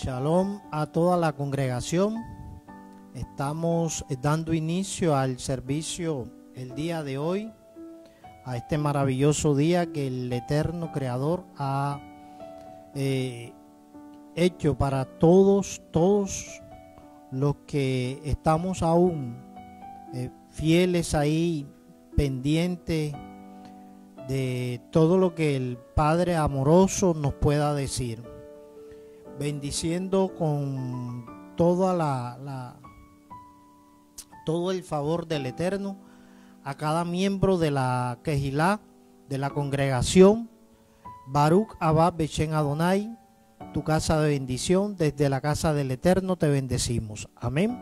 Shalom a toda la congregación. Estamos dando inicio al servicio el día de hoy, a este maravilloso día que el Eterno Creador ha hecho para todos los que estamos aún fieles ahí, pendientes de todo lo que el Padre amoroso nos pueda decir. Bendiciendo con toda todo el favor del Eterno a cada miembro de la Quejilá, de la congregación. Baruch Abba Beshem Adonai, tu casa de bendición, desde la casa del Eterno te bendecimos. Amén.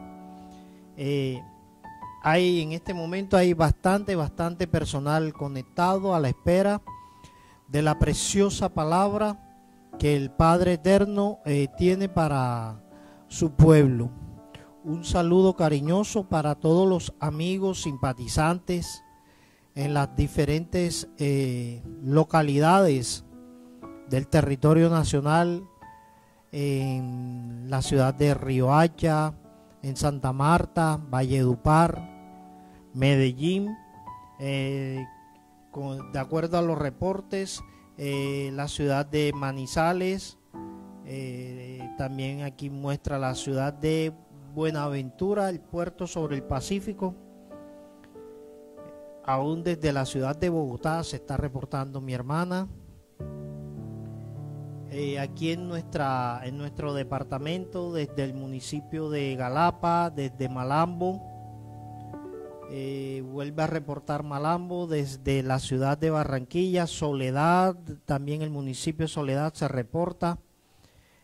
En este momento hay bastante personal conectado a la espera de la preciosa palabra que el Padre Eterno tiene para su pueblo. Un saludo cariñoso para todos los amigos simpatizantes en las diferentes localidades del territorio nacional, en la ciudad de Riohacha, en Santa Marta, Valledupar, Medellín, de acuerdo a los reportes, la ciudad de Manizales, también aquí muestra la ciudad de Buenaventura, el puerto sobre el Pacífico. Aún desde la ciudad de Bogotá se está reportando mi hermana. Aquí en nuestro departamento, desde el municipio de Galapa, desde Malambo, vuelve a reportar Malambo, desde la ciudad de Barranquilla, Soledad, también el municipio de Soledad se reporta.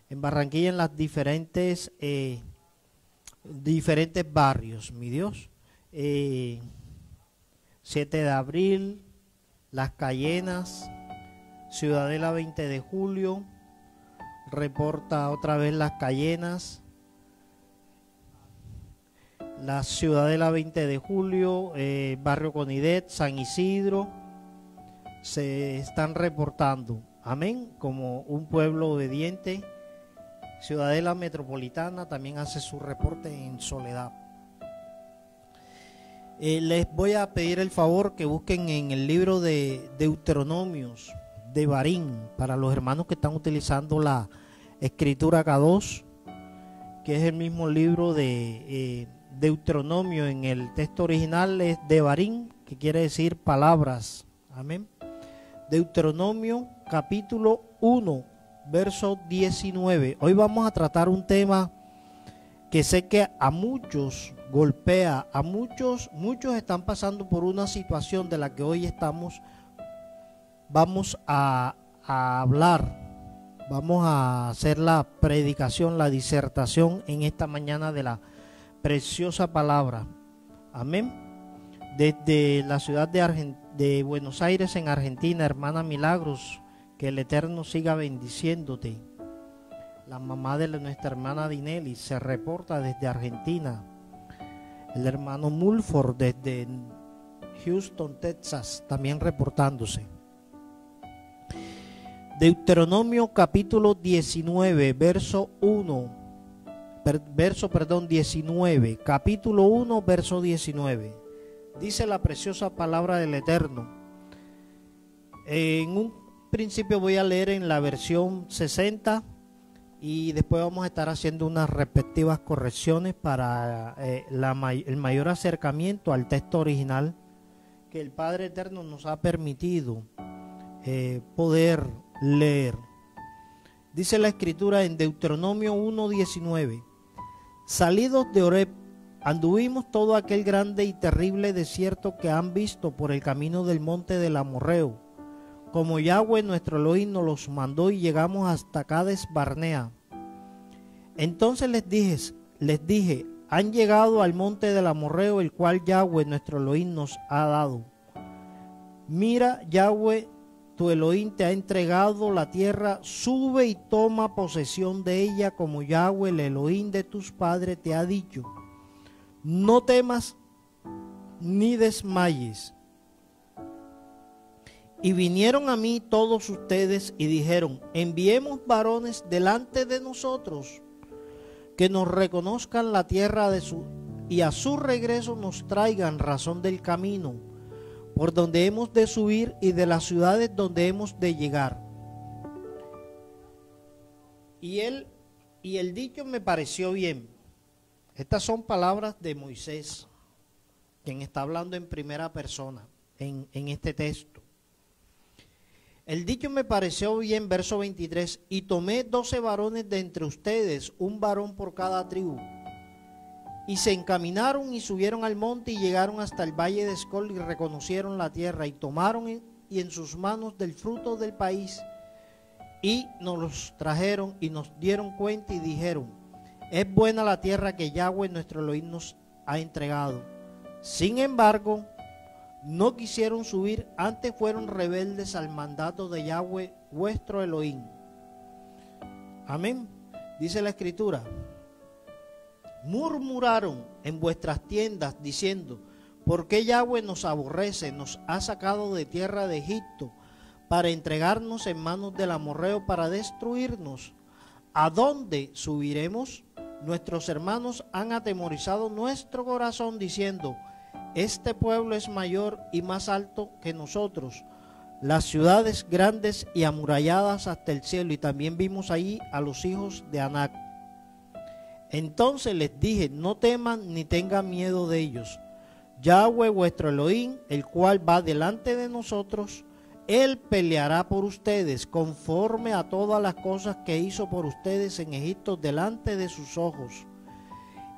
En Barranquilla, en las diferentes barrios, mi Dios. 7 de abril, Las Cayenas, Ciudadela 20 de julio, reporta otra vez Las Cayenas. La Ciudadela 20 de julio, Barrio Conidet, San Isidro, se están reportando, amén, como un pueblo obediente. Ciudadela Metropolitana también hace su reporte en Soledad. Les voy a pedir el favor que busquen en el libro de Deuteronomios de Barín, para los hermanos que están utilizando la escritura K2, que es el mismo libro de Deuteronomio. En el texto original es de Barín, que quiere decir palabras. Amén. Deuteronomio capítulo 1, verso 19. Hoy vamos a tratar un tema que sé que a muchos golpea, a muchos están pasando por una situación de la que hoy vamos a hablar. Vamos a hacer la predicación, la disertación en esta mañana de la preciosa palabra. Amén. Desde la ciudad de Buenos Aires, en Argentina, hermana Milagros, que el Eterno siga bendiciéndote. La mamá de nuestra hermana Dinelli se reporta desde Argentina. El hermano Mulford desde Houston, Texas, también reportándose. Deuteronomio capítulo 19, verso 19, capítulo 1, verso 19. Dice la preciosa palabra del Eterno. En un principio voy a leer en la versión 60 y después vamos a estar haciendo unas respectivas correcciones para el mayor acercamiento al texto original que el Padre Eterno nos ha permitido poder leer. Dice la escritura en Deuteronomio 1:19: Salidos de Horeb, anduvimos todo aquel grande y terrible desierto que han visto por el camino del monte del Amorreo, como Yahweh nuestro Elohim nos los mandó, y llegamos hasta Cades Barnea. Entonces les dije, han llegado al monte del Amorreo, el cual Yahweh nuestro Elohim nos ha dado. Mira, Yahweh tu Elohim te ha entregado la tierra, sube y toma posesión de ella, como Yahweh el Elohim de tus padres te ha dicho. No temas ni desmayes. Y vinieron a mí todos ustedes y dijeron, enviemos varones delante de nosotros, que nos reconozcan la tierra y a su regreso nos traigan razón del camino, por donde hemos de subir y de las ciudades donde hemos de llegar. Y el dicho me pareció bien. Estas son palabras de Moisés, quien está hablando en primera persona en este texto. El dicho me pareció bien, verso 23, y tomé 12 varones de entre ustedes, un varón por cada tribu. Y se encaminaron y subieron al monte y llegaron hasta el valle de Escol y reconocieron la tierra y tomaron y en sus manos del fruto del país y nos los trajeron y nos dieron cuenta y dijeron, es buena la tierra que Yahweh nuestro Elohim nos ha entregado. Sin embargo, no quisieron subir, antes fueron rebeldes al mandato de Yahweh vuestro Elohim. Amén. Dice la Escritura, murmuraron en vuestras tiendas diciendo, ¿por qué Yahweh nos aborrece? Nos ha sacado de tierra de Egipto para entregarnos en manos del amorreo para destruirnos. ¿A dónde subiremos? Nuestros hermanos han atemorizado nuestro corazón diciendo, este pueblo es mayor y más alto que nosotros, las ciudades grandes y amuralladas hasta el cielo, y también vimos allí a los hijos de Anac. Entonces les dije, no teman ni tengan miedo de ellos. Yahweh vuestro Elohim, el cual va delante de nosotros, Él peleará por ustedes, conforme a todas las cosas que hizo por ustedes en Egipto delante de sus ojos.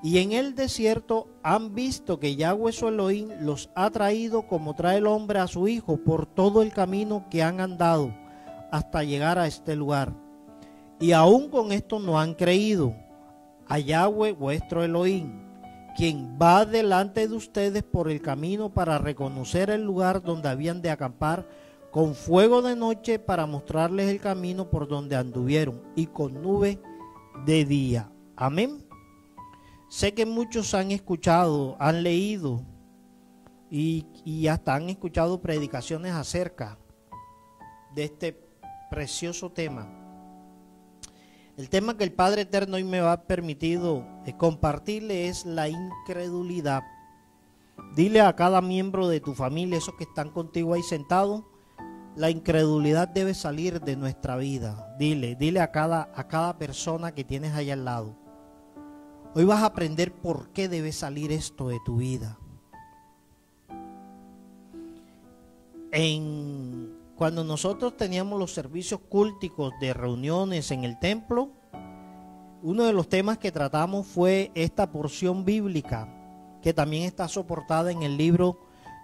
Y en el desierto han visto que Yahweh su Elohim los ha traído como trae el hombre a su hijo por todo el camino que han andado hasta llegar a este lugar. Y aún con esto no han creído a Yahweh vuestro Elohim, quien va delante de ustedes por el camino para reconocer el lugar donde habían de acampar, con fuego de noche para mostrarles el camino por donde anduvieron, y con nube de día. Amén. Sé que muchos han escuchado, han leído y hasta han escuchado predicaciones acerca de este precioso tema. El tema que el Padre Eterno hoy me ha permitido compartirle es la incredulidad. Dile a cada miembro de tu familia, esos que están contigo ahí sentados, la incredulidad debe salir de nuestra vida. Dile a cada persona que tienes allá al lado. Hoy vas a aprender por qué debe salir esto de tu vida. Cuando nosotros teníamos los servicios cúlticos de reuniones en el templo, uno de los temas que tratamos fue esta porción bíblica, que también está soportada en el libro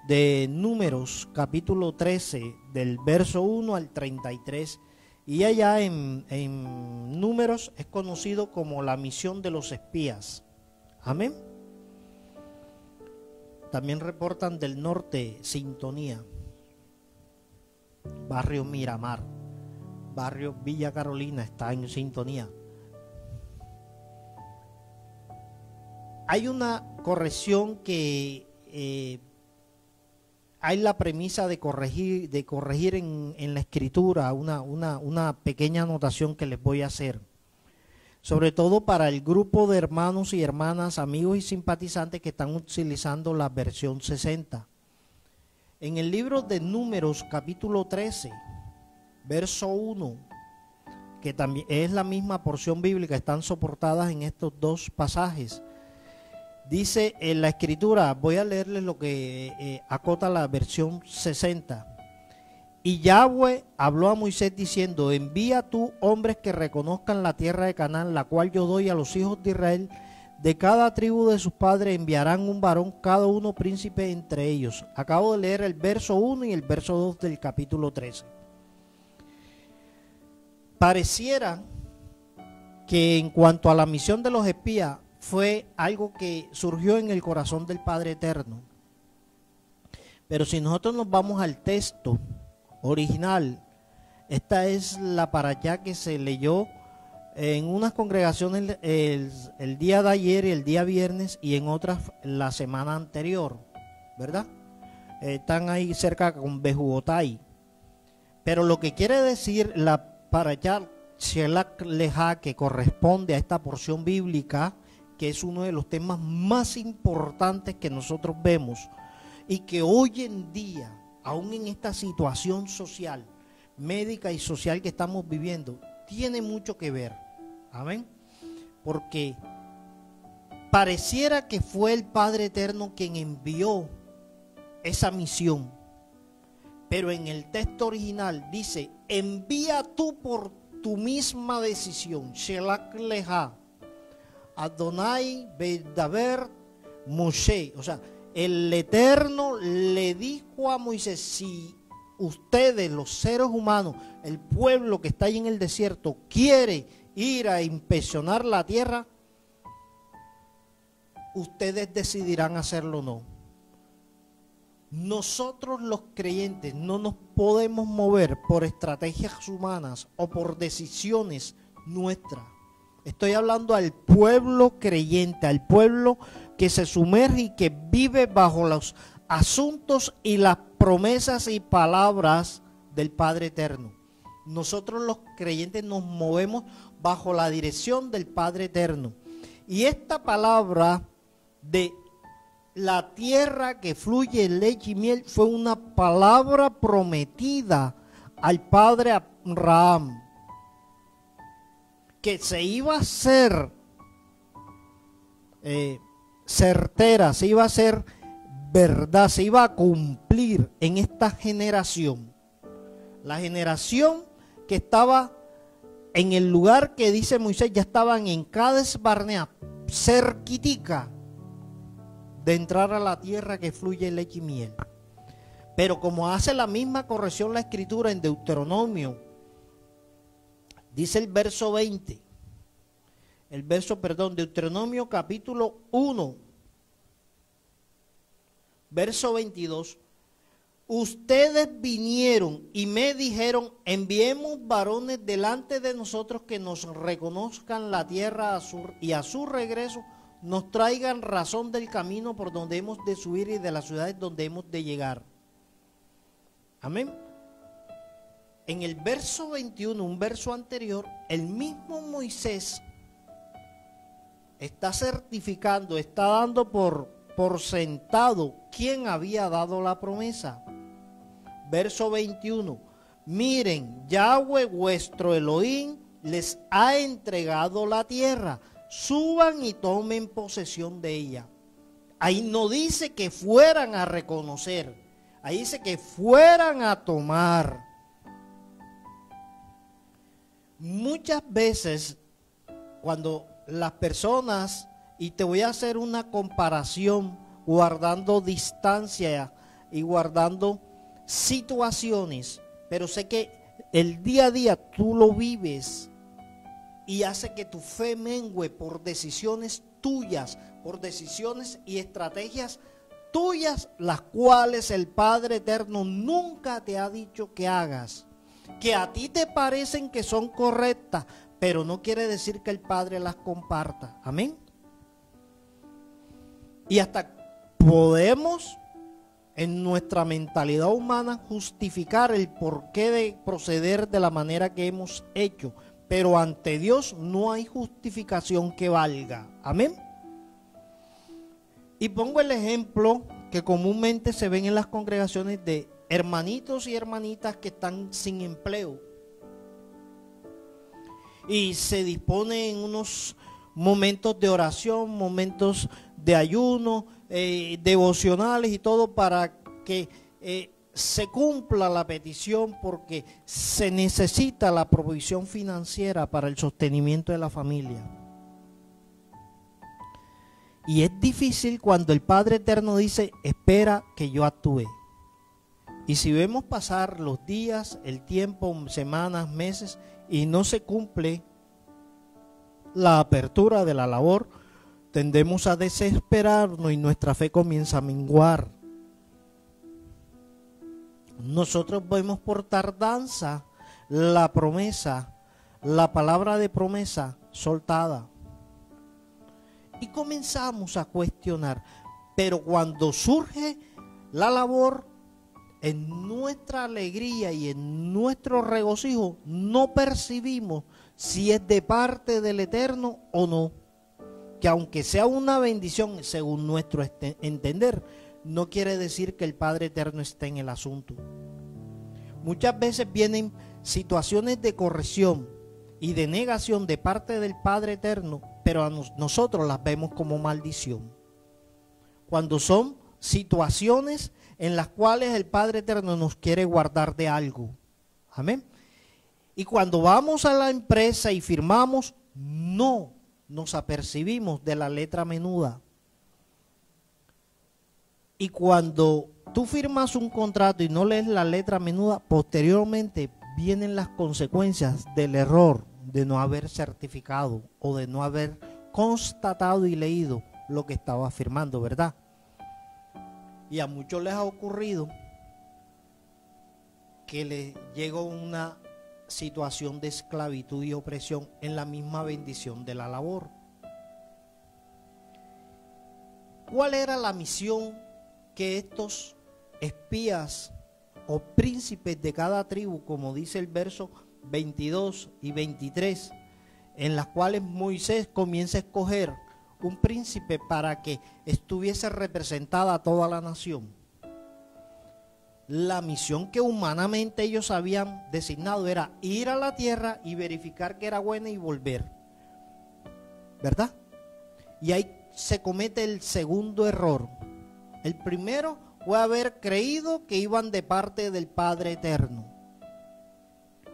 de Números, capítulo 13, del verso 1 al 33. Y allá en Números es conocido como la misión de los espías. Amén. También reportan del norte Sintonía, barrio Miramar, barrio Villa Carolina está en Sintonía. Hay una corrección que hay la premisa de corregir en la escritura, una pequeña anotación que les voy a hacer, sobre todo para el grupo de hermanos y hermanas, amigos y simpatizantes que están utilizando la versión 60. En el libro de Números, capítulo 13, verso 1, que también es la misma porción bíblica, están soportadas en estos dos pasajes. Dice en la escritura, voy a leerles lo que acota la versión 60. Y Yahweh habló a Moisés diciendo, envía tú hombres que reconozcan la tierra de Canaán, la cual yo doy a los hijos de Israel. De cada tribu de sus padres enviarán un varón, cada uno príncipe entre ellos. Acabo de leer el verso 1 y el verso 2 del capítulo 13. Pareciera que en cuanto a la misión de los espías, fue algo que surgió en el corazón del Padre Eterno. Pero si nosotros nos vamos al texto original, esta es la parashá que se leyó en unas congregaciones el día de ayer y el día viernes, y en otras la semana anterior, ¿verdad? Están ahí cerca con Bejuotay. Pero lo que quiere decir la Parashat Shelach Leja, que corresponde a esta porción bíblica, que es uno de los temas más importantes que nosotros vemos y que hoy en día, aún en esta situación social, médica y social que estamos viviendo, tiene mucho que ver. Amén. Porque pareciera que fue el Padre Eterno quien envió esa misión, pero en el texto original dice: envía tú por tu misma decisión, Shelach Leja, Adonai Bedaber Moshe. O sea, el Eterno le dijo a Moisés: si ustedes, los seres humanos, el pueblo que está ahí en el desierto, quiere ir a inspeccionar la tierra, ustedes decidirán hacerlo o no. Nosotros los creyentes no nos podemos mover por estrategias humanas o por decisiones nuestras. Estoy hablando al pueblo creyente, al pueblo que se sumerge y que vive bajo los asuntos y las promesas y palabras del Padre Eterno. Nosotros los creyentes nos movemos bajo la dirección del Padre Eterno. Y esta palabra de la tierra que fluye leche y miel fue una palabra prometida al padre Abraham, que se iba a hacer certera, se iba a hacer verdad, se iba a cumplir en esta generación. La generación que estaba en el lugar que dice Moisés, ya estaban en Cades Barnea, cerquitica de entrar a la tierra que fluye leche y miel. Pero como hace la misma corrección la escritura en Deuteronomio, dice el verso 20, Deuteronomio capítulo 1, verso 22, ustedes vinieron y me dijeron: enviemos varones delante de nosotros que nos reconozcan la tierra y a su regreso nos traigan razón del camino por donde hemos de subir y de las ciudades donde hemos de llegar. Amén. En el verso 21, un verso anterior, el mismo Moisés está certificando, está dando por sentado quién había dado la promesa. Verso 21, miren, Yahweh vuestro Elohim les ha entregado la tierra, suban y tomen posesión de ella. Ahí no dice que fueran a reconocer, ahí dice que fueran a tomar. Muchas veces cuando las personas, y te voy a hacer una comparación guardando distancia y guardando situaciones, pero sé que el día a día tú lo vives y hace que tu fe mengue por decisiones tuyas, por decisiones y estrategias tuyas, las cuales el Padre Eterno nunca te ha dicho que hagas, que a ti te parecen que son correctas, pero no quiere decir que el Padre las comparta. Amén. Y hasta podemos en nuestra mentalidad humana justificar el porqué de proceder de la manera que hemos hecho, pero ante Dios no hay justificación que valga. Amén. Y pongo el ejemplo que comúnmente se ven en las congregaciones de hermanitos y hermanitas que están sin empleo y se disponen unos momentos de oración, momentos de ayuno, devocionales y todo para que se cumpla la petición, porque se necesita la provisión financiera para el sostenimiento de la familia. Y es difícil cuando el Padre Eterno dice: espera que yo actúe. Y si vemos pasar los días, el tiempo, semanas, meses, y no se cumple la apertura de la labor, tendemos a desesperarnos y nuestra fe comienza a menguar. Nosotros vemos por tardanza la promesa, la palabra de promesa soltada. Y comenzamos a cuestionar. Pero cuando surge la labor, en nuestra alegría y en nuestro regocijo no percibimos si es de parte del Eterno o no. Que aunque sea una bendición según nuestro entender, no quiere decir que el Padre Eterno esté en el asunto. Muchas veces vienen situaciones de corrección y de negación de parte del Padre Eterno, pero nosotros las vemos como maldición. Cuando son situaciones en las cuales el Padre Eterno nos quiere guardar de algo. Amén. Y cuando vamos a la empresa y firmamos, no nos apercibimos de la letra menuda. Y cuando tú firmas un contrato y no lees la letra menuda, posteriormente vienen las consecuencias del error de no haber certificado o de no haber constatado y leído lo que estaba firmando, ¿verdad? Y a muchos les ha ocurrido que les llegó una situación de esclavitud y opresión en la misma bendición de la labor. ¿Cuál era la misión que estos espías o príncipes de cada tribu, como dice el verso 22 y 23, en las cuales Moisés comienza a escoger un príncipe para que estuviese representada a toda la nación? La misión que humanamente ellos habían designado era ir a la tierra y verificar que era buena y volver, ¿verdad? Y ahí se comete el segundo error. El primero fue haber creído que iban de parte del Padre Eterno.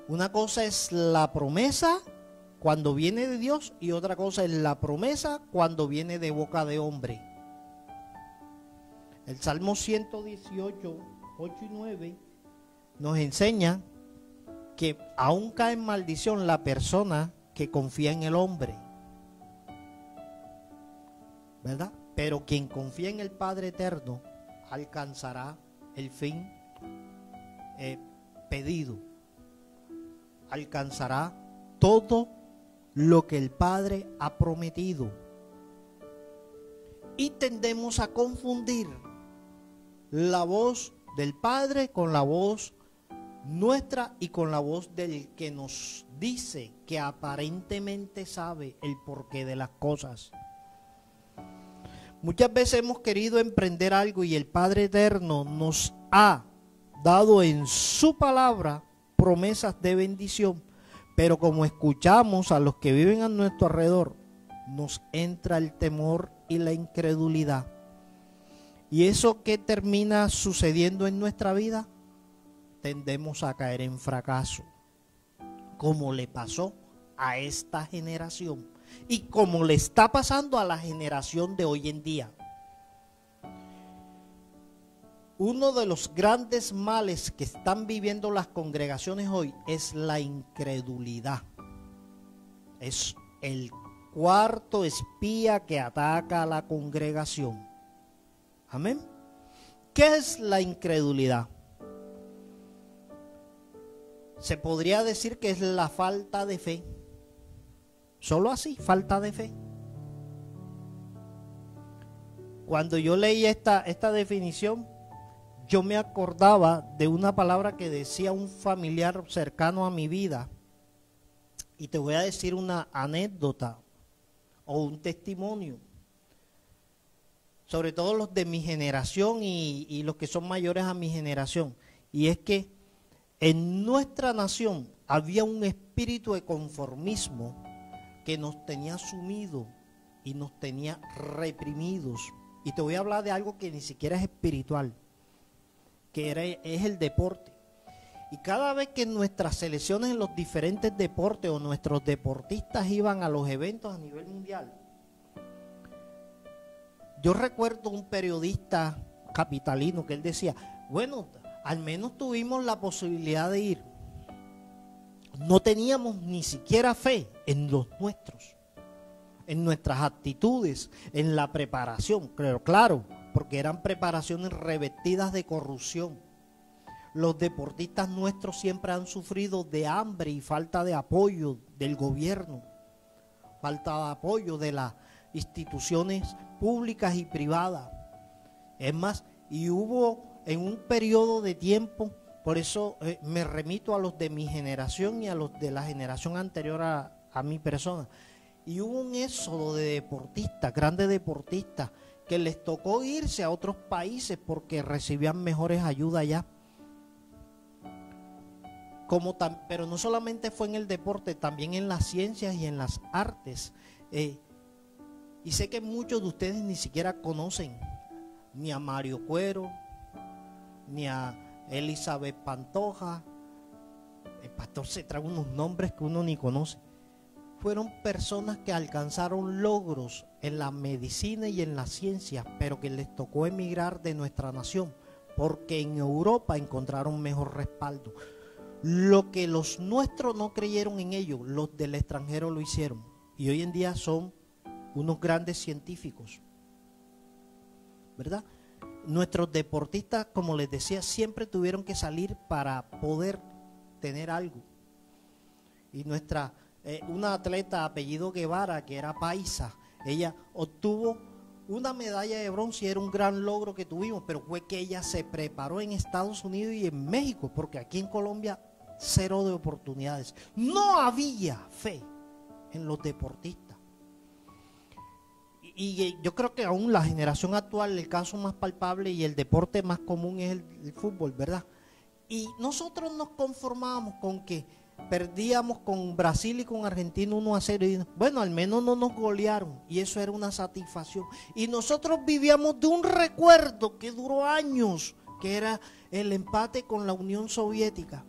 Una cosa es la promesa cuando viene de Dios y otra cosa es la promesa cuando viene de boca de hombre. El Salmo 118, 8 y 9 nos enseña que aún cae en maldición la persona que confía en el hombre, ¿verdad? Pero quien confía en el Padre Eterno alcanzará el fin pedido, alcanzará todo lo que el Padre ha prometido. Y tendemos a confundir la voz del Padre con la voz nuestra y con la voz del que nos dice que aparentemente sabe el porqué de las cosas. Muchas veces hemos querido emprender algo y el Padre Eterno nos ha dado en su palabra promesas de bendición, pero como escuchamos a los que viven a nuestro alrededor, nos entra el temor y la incredulidad. ¿Y eso qué termina sucediendo en nuestra vida? Tendemos a caer en fracaso, como le pasó a esta generación y como le está pasando a la generación de hoy en día. Uno de los grandes males que están viviendo las congregaciones hoy es la incredulidad. Es el cuarto espía que ataca a la congregación. Amén. ¿Qué es la incredulidad? Se podría decir que es la falta de fe. Solo así, falta de fe. Cuando yo leí esta definición, yo me acordaba de una palabra que decía un familiar cercano a mi vida. Y te voy a decir una anécdota o un testimonio. Sobre todo los de mi generación y los que son mayores a mi generación. Y es que en nuestra nación había un espíritu de conformismo que nos tenía sumidos y nos tenía reprimidos. Y te voy a hablar de algo que ni siquiera es espiritual, es el deporte. Y cada vez que nuestras selecciones en los diferentes deportes o nuestros deportistas iban a los eventos a nivel mundial, yo recuerdo un periodista capitalino que él decía, bueno, al menos tuvimos la posibilidad de ir. No teníamos ni siquiera fe en los nuestros, en nuestras actitudes, en la preparación. Pero claro, porque eran preparaciones revestidas de corrupción. Los deportistas nuestros siempre han sufrido de hambre y falta de apoyo del gobierno, falta de apoyo de las instituciones públicas y privadas. Es más, y hubo en un periodo de tiempo, por eso me remito a los de mi generación y a los de la generación anterior a mi persona. Y hubo un éxodo de deportistas, grandes deportistas, que les tocó irse a otros países porque recibían mejores ayudas allá. Pero no solamente fue en el deporte, también en las ciencias y en las artes. Y sé que muchos de ustedes ni siquiera conocen ni a Mario Cuero, ni a Elizabeth Pantoja. El pastor se trae unos nombres que uno ni conoce. Fueron personas que alcanzaron logros en la medicina y en la ciencia, pero que les tocó emigrar de nuestra nación, porque en Europa encontraron mejor respaldo. Lo que los nuestros no creyeron en ellos, los del extranjero lo hicieron. Y hoy en día son unos grandes científicos, ¿verdad? Nuestros deportistas, como les decía, siempre tuvieron que salir para poder tener algo. Y una atleta apellido Guevara, que era paisa, ella obtuvo una medalla de bronce y era un gran logro que tuvimos, pero fue que ella se preparó en Estados Unidos y en México, porque aquí en Colombia cero de oportunidades. No había fe en los deportistas. Y yo creo que aún la generación actual, el caso más palpable y el deporte más común es el fútbol, ¿verdad? Y nosotros nos conformábamos con que perdíamos con Brasil y con Argentina 1-0 y bueno, al menos no nos golearon, y eso era una satisfacción. Y nosotros vivíamos de un recuerdo que duró años, que era el empate con la Unión Soviética,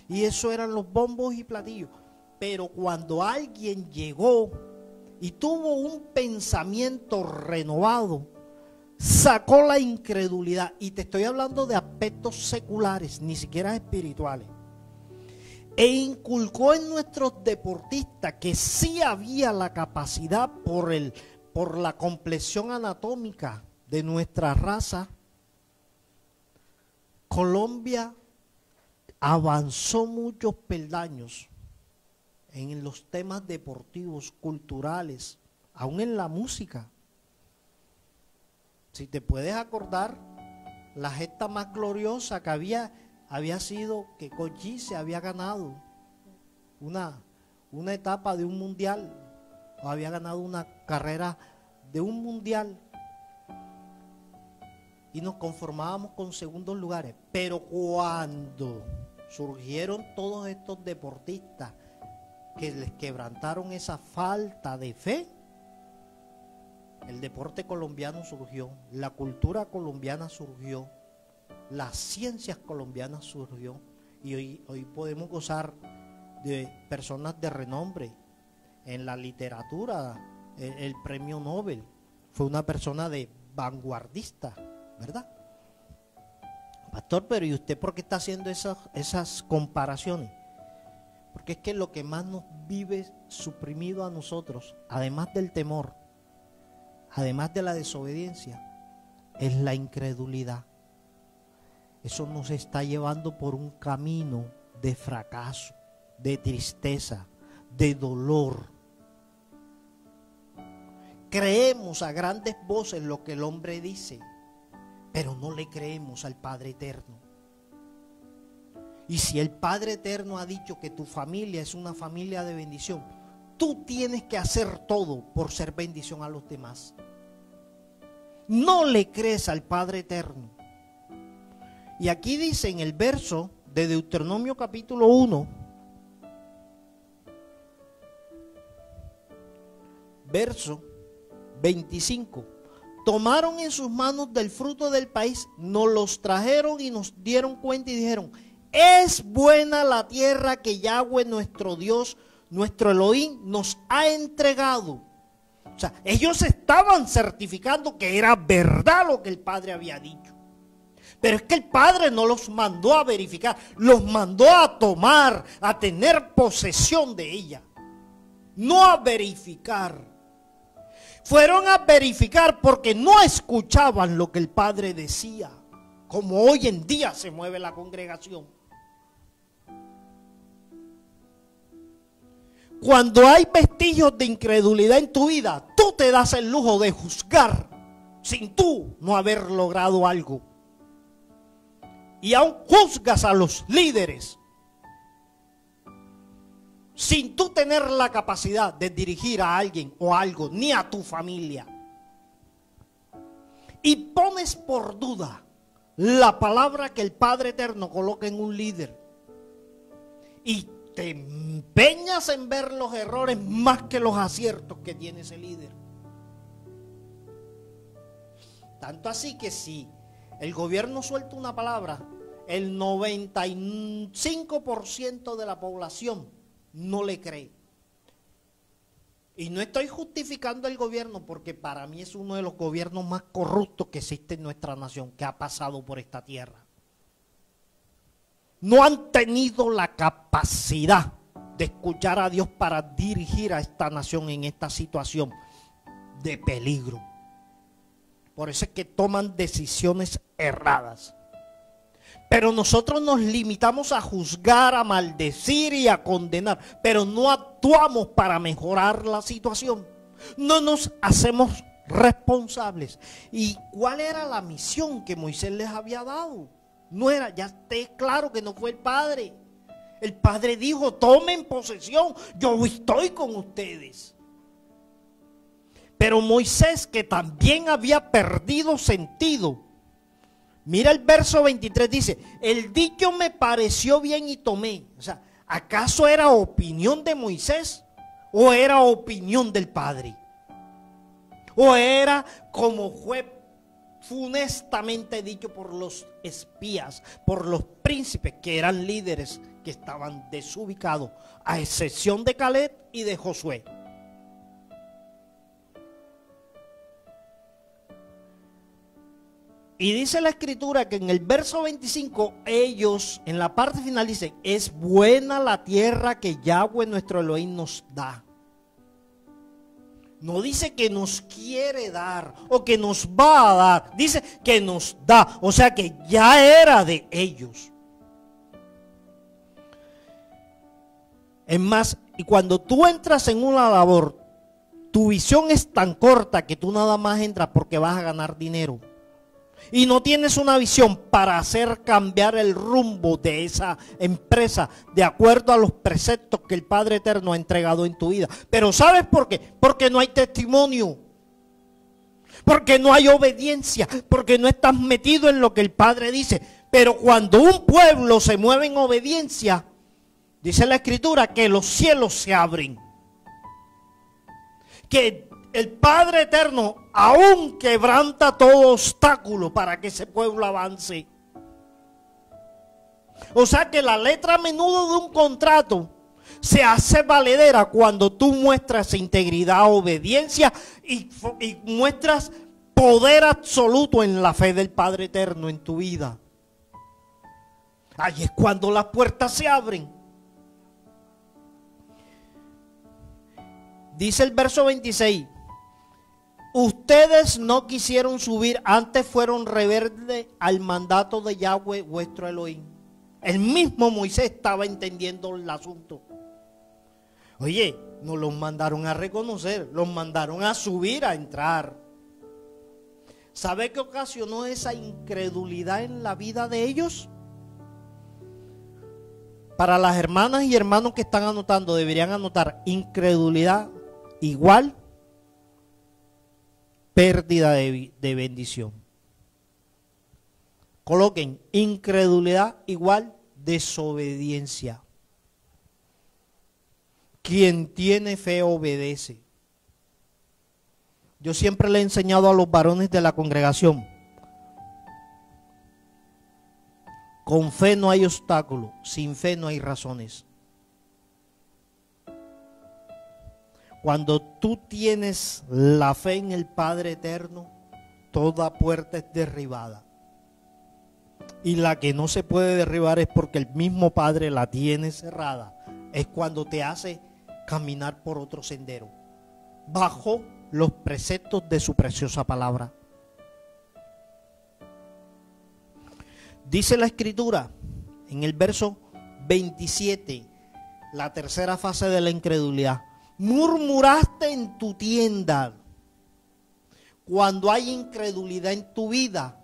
y eso eran los bombos y platillos. Pero cuando alguien llegó y tuvo un pensamiento renovado, sacó la incredulidad, y te estoy hablando de aspectos seculares, ni siquiera espirituales, e inculcó en nuestros deportistas que sí había la capacidad por la complexión anatómica de nuestra raza. Colombia avanzó muchos peldaños en los temas deportivos, culturales, aún en la música. Si te puedes acordar, la gesta más gloriosa que había sido que Cochise había ganado una etapa de un mundial, o había ganado una carrera de un mundial, y nos conformábamos con segundos lugares. Pero cuando surgieron todos estos deportistas que les quebrantaron esa falta de fe, el deporte colombiano surgió, la cultura colombiana surgió, las ciencias colombianas surgió, y hoy podemos gozar de personas de renombre en la literatura. El premio Nobel fue una persona de vanguardista, ¿verdad? Pastor, pero ¿y usted por qué está haciendo esas comparaciones? Porque es que lo que más nos vive suprimido a nosotros, además del temor, además de la desobediencia, es la incredulidad. Eso nos está llevando por un camino de fracaso, de tristeza, de dolor. Creemos a grandes voces lo que el hombre dice, pero no le creemos al Padre Eterno. Y si el Padre Eterno ha dicho que tu familia es una familia de bendición, tú tienes que hacer todo por ser bendición a los demás. No le crees al Padre Eterno. Y aquí dice en el verso de Deuteronomio capítulo 1, verso 25: tomaron en sus manos del fruto del país, nos los trajeron y nos dieron cuenta y dijeron: es buena la tierra que Yahweh nuestro Dios, nuestro Elohim, nos ha entregado. O sea, ellos estaban certificando que era verdad lo que el Padre había dicho. Pero es que el Padre no los mandó a verificar, los mandó a tomar, a tener posesión de ella, no a verificar. Fueron a verificar porque no escuchaban lo que el Padre decía, como hoy en día se mueve la congregación. Cuando hay vestigios de incredulidad en tu vida, tú te das el lujo de juzgar sin tú no haber logrado algo. y aún juzgas a los líderes sin tú tener la capacidad de dirigir a alguien o algo, ni a tu familia, y pones por duda la palabra que el Padre Eterno coloca en un líder, y te empeñas en ver los errores más que los aciertos que tiene ese líder. Tanto así que si el gobierno suelta una palabra, el 95% de la población no le cree. Y no estoy justificando el gobierno, porque para mí es uno de los gobiernos más corruptos que existe en nuestra nación, que ha pasado por esta tierra. No han tenido la capacidad de escuchar a Dios para dirigir a esta nación en esta situación de peligro. Por eso es que toman decisiones erradas. Pero nosotros nos limitamos a juzgar, a maldecir y a condenar, pero no actuamos para mejorar la situación. No nos hacemos responsables. ¿Y cuál era la misión que Moisés les había dado? No era, ya esté claro que no fue el Padre. El Padre dijo: tomen posesión, yo estoy con ustedes. Pero Moisés, que también había perdido sentido, mira el verso 23, dice: el dicho me pareció bien y tomé. O sea, ¿acaso era opinión de Moisés o era opinión del Padre? ¿O era como fue funestamente dicho por los espías, por los príncipes que eran líderes que estaban desubicados, a excepción de Caleb y de Josué? Y dice la escritura que en el verso 25 ellos en la parte final dicen: es buena la tierra que Yahweh nuestro Elohim nos da. No dice que nos quiere dar o que nos va a dar, dice que nos da, o sea que ya era de ellos. Es más, y cuando tú entras en una labor, tu visión es tan corta que tú nada más entras porque vas a ganar dinero. Y no tienes una visión para hacer cambiar el rumbo de esa empresa de acuerdo a los preceptos que el Padre Eterno ha entregado en tu vida. Pero ¿sabes por qué? Porque no hay testimonio. Porque no hay obediencia. Porque no estás metido en lo que el Padre dice. Pero cuando un pueblo se mueve en obediencia, dice la Escritura que los cielos se abren. Que el Padre Eterno aún quebranta todo obstáculo para que ese pueblo avance. O sea que la letra a menudo de un contrato se hace valedera cuando tú muestras integridad, obediencia y muestras poder absoluto en la fe del Padre Eterno en tu vida. Ahí es cuando las puertas se abren. Dice el verso 26. Ustedes no quisieron subir, antes fueron rebeldes al mandato de Yahweh vuestro Elohim. El mismo Moisés estaba entendiendo el asunto. Oye, no los mandaron a reconocer, los mandaron a subir, a entrar. ¿Sabe qué ocasionó esa incredulidad en la vida de ellos? Para las hermanas y hermanos que están anotando, deberían anotar: incredulidad igual pérdida de bendición. Coloquen: incredulidad igual desobediencia. Quien tiene fe obedece. Yo siempre le he enseñado a los varones de la congregación: con fe no hay obstáculo, sin fe no hay razones. Cuando tú tienes la fe en el Padre Eterno, toda puerta es derribada. Y la que no se puede derribar es porque el mismo Padre la tiene cerrada. Es cuando te hace caminar por otro sendero, bajo los preceptos de su preciosa palabra. Dice la Escritura en el verso 27, la tercera fase de la incredulidad: murmuraste en tu tienda. Cuando hay incredulidad en tu vida,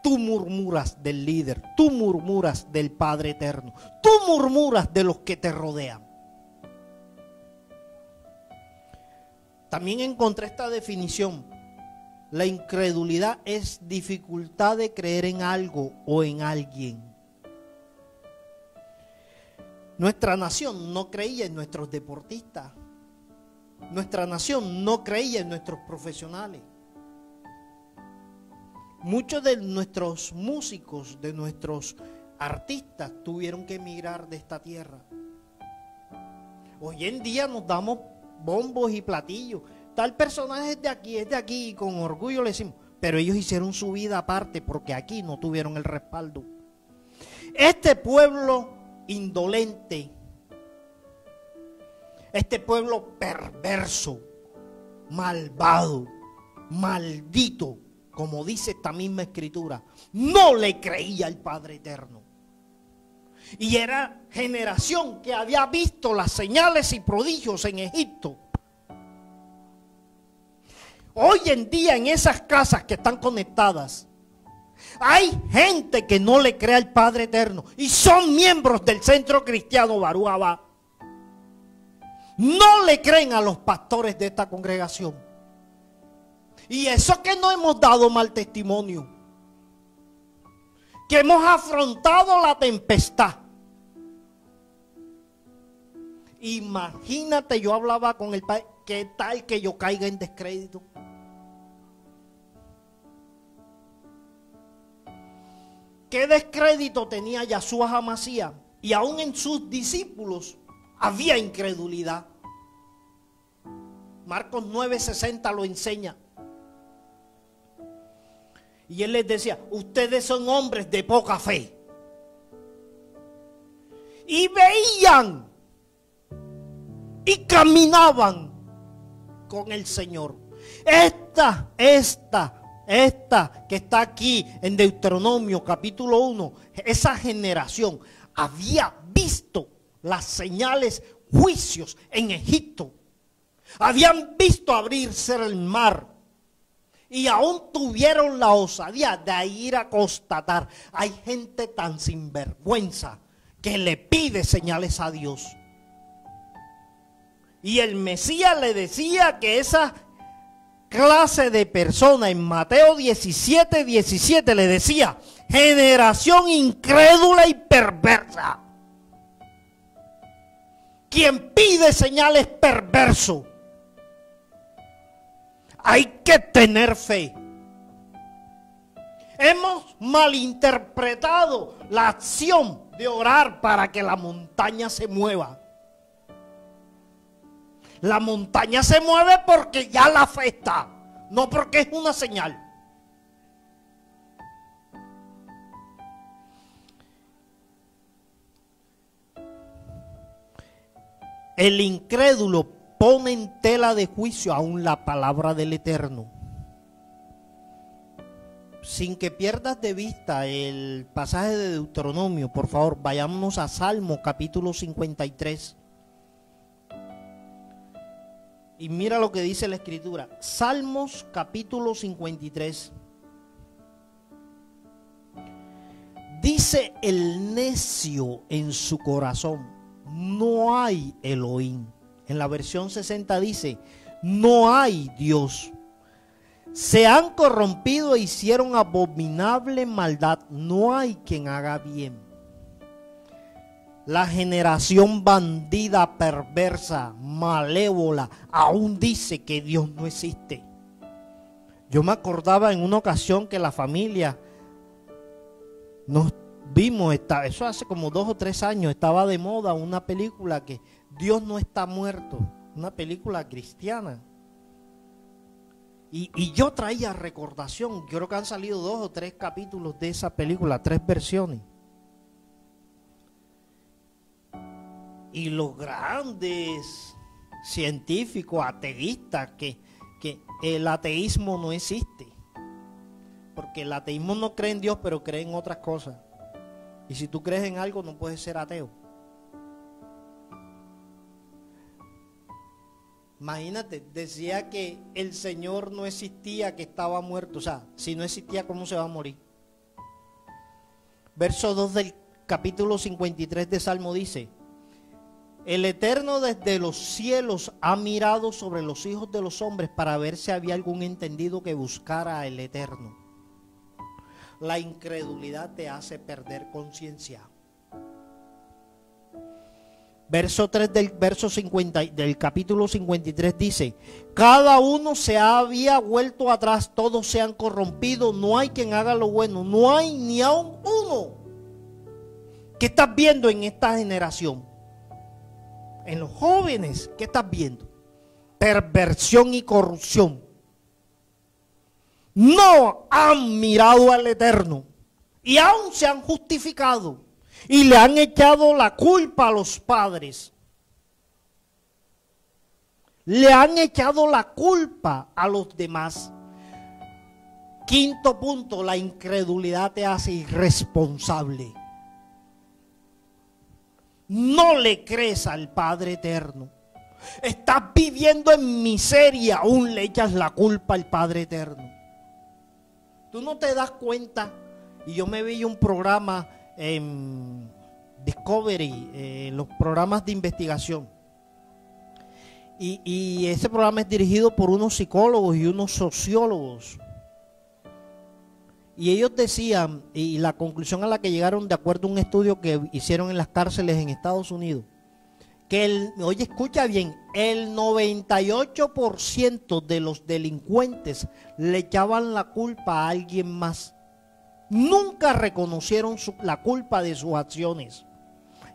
Tú murmuras del líder, tú murmuras del Padre Eterno, tú murmuras de los que te rodean. También encontré esta definición. La incredulidad es dificultad de creer en algo o en alguien. Nuestra nación no creía en nuestros deportistas. Nuestra nación no creía en nuestros profesionales. Muchos de nuestros músicos, de nuestros artistas tuvieron que emigrar de esta tierra. Hoy en día nos damos bombos y platillos. Tal personaje es de aquí y con orgullo le decimos, pero ellos hicieron su vida aparte porque aquí no tuvieron el respaldo. Este pueblo indolente, este pueblo perverso, malvado, maldito, como dice esta misma escritura, no le creía al Padre Eterno. Y era generación que había visto las señales y prodigios en Egipto. Hoy en día en esas casas que están conectadas, hay gente que no le cree al Padre Eterno y son miembros del Centro Cristiano Barú Abba. No le creen a los pastores de esta congregación. Y eso que no hemos dado mal testimonio, que hemos afrontado la tempestad. Imagínate, yo hablaba con el padre, ¿qué tal que yo caiga en descrédito? ¿Qué descrédito tenía Yahshua Hamashiach? Y aún en sus discípulos había incredulidad. Marcos 9:60 lo enseña. Y él les decía, ustedes son hombres de poca fe. Y veían y caminaban con el Señor. Esta que está aquí en Deuteronomio capítulo 1, esa generación había visto las señales, juicios en Egipto. Habían visto abrirse el mar. Y aún tuvieron la osadía de ir a constatar. Hay gente tan sinvergüenza que le pide señales a Dios. Y el Mesías le decía que esa clase de persona en Mateo 17:17 le decía, generación incrédula y perversa. Quien pide señales perverso. Hay que tener fe. Hemos malinterpretado la acción de orar para que la montaña se mueva. La montaña se mueve porque ya la fe está, no porque es una señal. El incrédulo pone en tela de juicio aún la palabra del Eterno. Sin que pierdas de vista el pasaje de Deuteronomio, por favor, vayámonos a Salmo capítulo 53. Y mira lo que dice la Escritura. Salmos capítulo 53. Dice el necio en su corazón, no hay Elohim. En la versión 60 dice, no hay Dios. Se han corrompido e hicieron abominable maldad. No hay quien haga bien. La generación bandida, perversa, malévola, aún dice que Dios no existe. Yo me acordaba en una ocasión que la familia nos vimos, eso hace como 2 o 3 años, estaba de moda una película que Dios no está muerto, una película cristiana. Y yo traía recordación, creo que han salido 2 o 3 capítulos de esa película, 3 versiones. Y los grandes científicos, ateístas, que el ateísmo no existe. Porque el ateísmo no cree en Dios, pero cree en otras cosas. Y si tú crees en algo, no puedes ser ateo. Imagínate, decía que el Señor no existía, que estaba muerto. O sea, si no existía, ¿cómo se va a morir? Verso 2 del capítulo 53 de Salmo dice: el Eterno desde los cielos ha mirado sobre los hijos de los hombres para ver si había algún entendido que buscara al Eterno. La incredulidad te hace perder conciencia. Verso 3 del capítulo 53 dice: cada uno se había vuelto atrás, todos se han corrompido, no hay quien haga lo bueno, no hay ni aun uno. ¿Qué estás viendo en esta generación? En los jóvenes, ¿qué estás viendo? Perversión y corrupción. No han mirado al Eterno y aún se han justificado y le han echado la culpa a los padres. Le han echado la culpa a los demás. Quinto punto, la incredulidad te hace irresponsable. No le crees al Padre Eterno. Estás viviendo en miseria, aún le echas la culpa al Padre Eterno. Tú no te das cuenta. Y yo me vi un programa en Discovery, los programas de investigación. Y ese programa es dirigido por unos psicólogos y unos sociólogos. Y ellos decían, y la conclusión a la que llegaron de acuerdo a un estudio que hicieron en las cárceles en Estados Unidos, que oye, escucha bien, el 98% de los delincuentes le echaban la culpa a alguien más. Nunca reconocieron la culpa de sus acciones.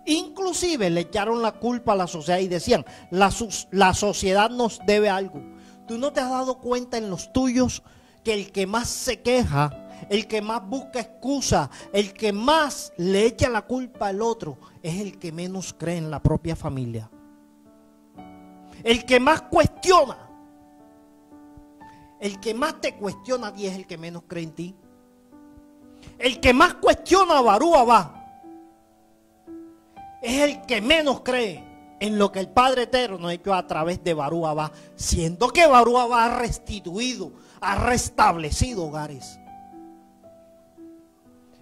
Inclusive le echaron la culpa a la sociedad y decían, la sociedad nos debe algo. ¿Tú no te has dado cuenta en los tuyos que el que más se queja, el que más busca excusa, el que más le echa la culpa al otro, es el que menos cree en la propia familia? El que más cuestiona, el que más te cuestiona a ti es el que menos cree en ti. El que más cuestiona a Barú Abá es el que menos cree en lo que el Padre Eterno ha hecho a través de Barú Abá, siendo que Barú Abá ha restituido, ha restablecido hogares.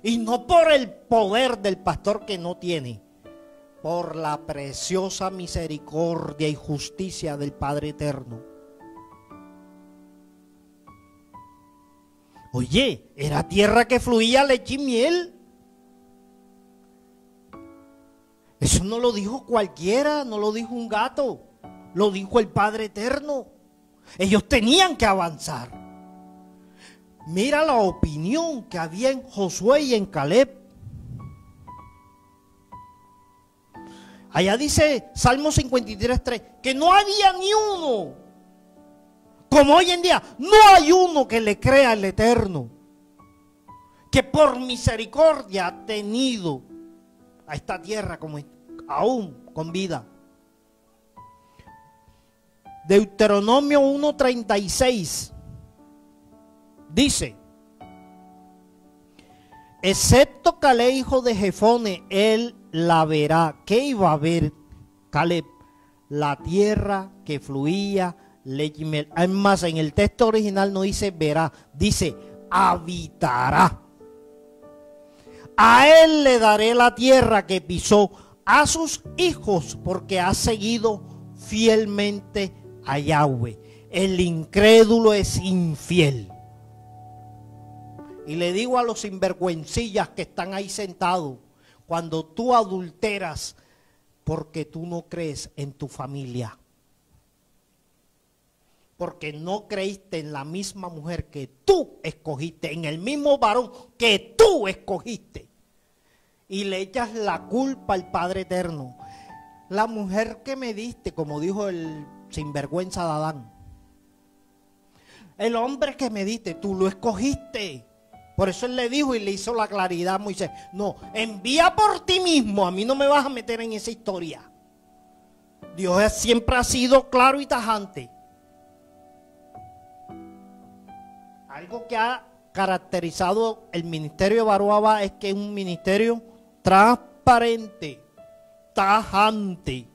Y no por el poder del pastor que no tiene, por la preciosa misericordia y justicia del Padre Eterno. Oye, era tierra que fluía leche y miel. Eso no lo dijo cualquiera, no lo dijo un gato, lo dijo el Padre Eterno. Ellos tenían que avanzar. Mira la opinión que había en Josué y en Caleb. Allá dice Salmo 53:3 que no había ni uno. Como hoy en día, no hay uno que le crea al Eterno, que por misericordia ha tenido a esta tierra como aún con vida. Deuteronomio 1:36 dice: excepto Caleb, hijo de Jefone, él la verá. ¿Qué iba a ver Caleb? La tierra que fluía leche y miel. Además, en el texto original no dice verá, dice habitará. A él le daré la tierra que pisó, a sus hijos, porque ha seguido fielmente a Yahweh. El incrédulo es infiel. Y le digo a los sinvergüencillas que están ahí sentados, cuando tú adulteras porque tú no crees en tu familia, porque no creíste en la misma mujer que tú escogiste, en el mismo varón que tú escogiste, y le echas la culpa al Padre Eterno. La mujer que me diste, como dijo el sinvergüenza de Adán, el hombre que me diste, tú lo escogiste. Por eso él le dijo y le hizo la claridad a Moisés: no, envía por ti mismo, a mí no me vas a meter en esa historia. Dios siempre ha sido claro y tajante. Algo que ha caracterizado el ministerio de Barú Abá es que es un ministerio transparente, tajante.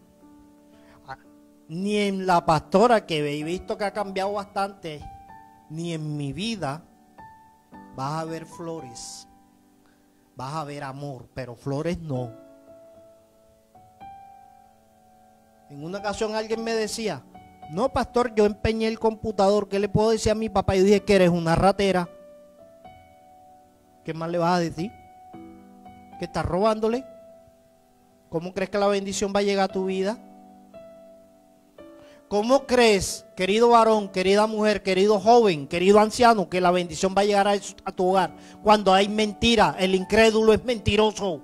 Ni en la pastora, que he visto que ha cambiado bastante, ni en mi vida vas a ver flores. vas a ver amor, pero flores no. En una ocasión alguien me decía, no pastor, yo empeñé el computador, ¿qué le puedo decir a mi papá? Y dije que eres una ratera. ¿Qué más le vas a decir? ¿Que estás robándole? ¿Cómo crees que la bendición va a llegar a tu vida? ¿Cómo crees, querido varón, querida mujer, querido joven, querido anciano, que la bendición va a llegar a tu hogar cuando hay mentira? El incrédulo es mentiroso.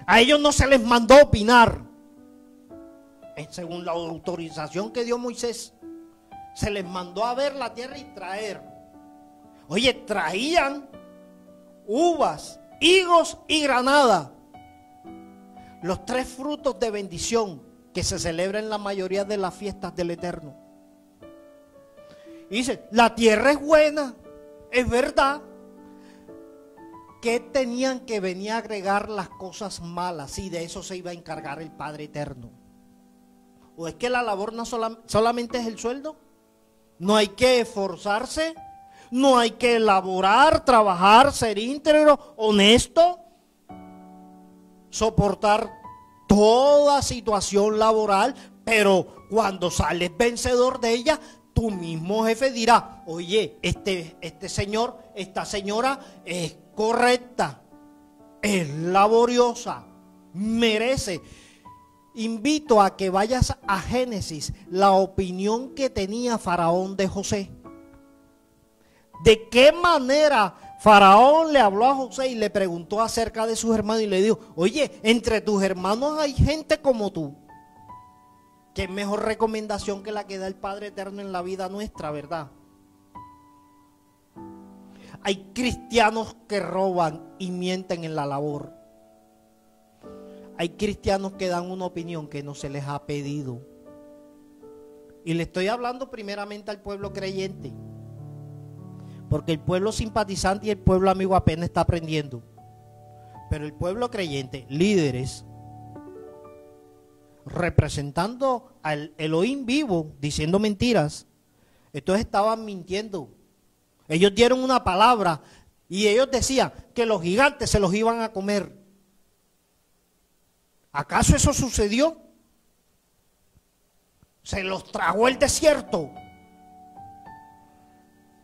A ellos no se les mandó opinar. Según la autorización que dio Moisés, se les mandó a ver la tierra y traer. Oye, traían uvas, higos y granada. Los 3 frutos de bendición que se celebran en la mayoría de las fiestas del Eterno. Y dice, la tierra es buena, es verdad. ¿Qué tenían que venir a agregar las cosas malas? Y de eso se iba a encargar el Padre Eterno. ¿O es que la labor no solamente es el sueldo? No hay que esforzarse, no hay que elaborar, trabajar, ser íntegro, honesto, soportar toda situación laboral, pero cuando sales vencedor de ella, tu mismo jefe dirá, oye, este señor, esta señora es correcta, es laboriosa, merece. Invito a que vayas a Génesis, la opinión que tenía Faraón de José. ¿De qué manera Faraón le habló a José y le preguntó acerca de sus hermanos y le dijo, oye, entre tus hermanos hay gente como tú? ¿Qué mejor recomendación que la que da el Padre Eterno en la vida nuestra, verdad? Hay cristianos que roban y mienten en la labor. Hay cristianos que dan una opinión que no se les ha pedido. Y le estoy hablando primeramente al pueblo creyente. Porque el pueblo simpatizante y el pueblo amigo apenas está aprendiendo. Pero el pueblo creyente, líderes, representando al Elohim vivo, diciendo mentiras, estos estaban mintiendo. Ellos dieron una palabra y ellos decían que los gigantes se los iban a comer. ¿Acaso eso sucedió? Se los tragó el desierto.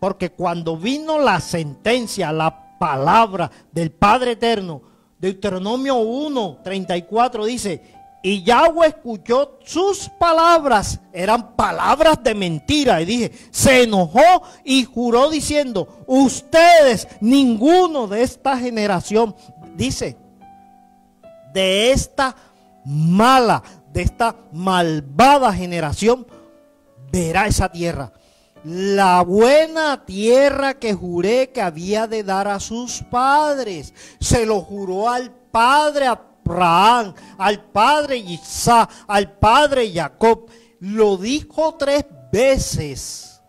Porque cuando vino la sentencia, la palabra del Padre Eterno, Deuteronomio 1:34 dice, y Yahweh escuchó sus palabras, eran palabras de mentira, y dije, se enojó y juró diciendo, ustedes, ninguno de esta generación, dice, de esta mala, de esta malvada generación, verá esa tierra. La buena tierra que juré que había de dar a sus padres. Se lo juró al padre Abraham, al padre Isaac, al padre Jacob. Lo dijo 3 veces.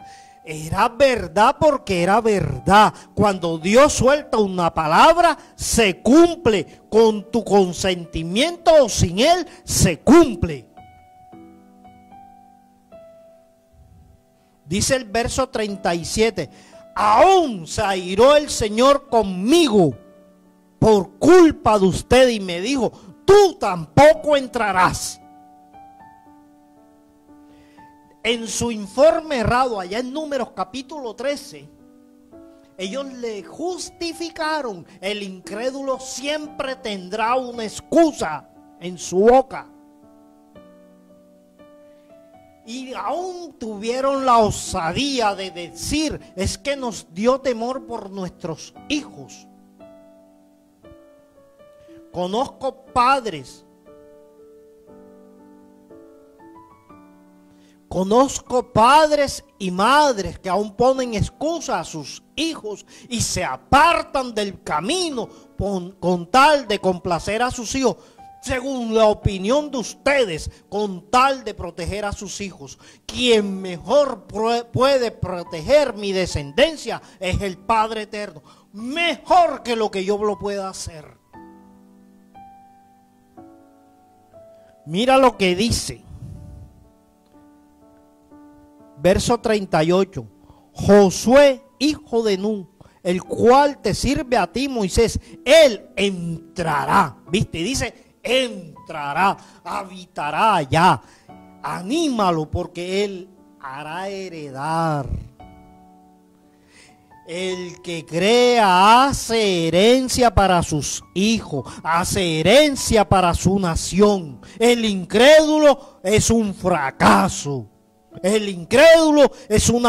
Era verdad porque era verdad. Cuando Dios suelta una palabra, se cumple. Con tu consentimiento o sin él, se cumple. Dice el verso 37, aún se airó el Señor conmigo por culpa de usted y me dijo, tú tampoco entrarás. En su informe errado, allá en Números capítulo 13, ellos le justificaron, el incrédulo siempre tendrá una excusa en su boca. Y aún tuvieron la osadía de decir, es que nos dio temor por nuestros hijos. Conozco padres, y madres que aún ponen excusa a sus hijos y se apartan del camino con tal de complacer a sus hijos. Según la opinión de ustedes, con tal de proteger a sus hijos. Quien mejor puede proteger mi descendencia es el Padre Eterno. Mejor que lo que yo lo pueda hacer. Mira lo que dice. Verso 38. Josué, hijo de Nun, el cual te sirve a ti, Moisés, Él entrará, ¿viste? Dice, entrará, habitará allá. Anímalo porque Él hará heredar. El que crea hace herencia para sus hijos, hace herencia para su nación. El incrédulo es un fracaso. El incrédulo es un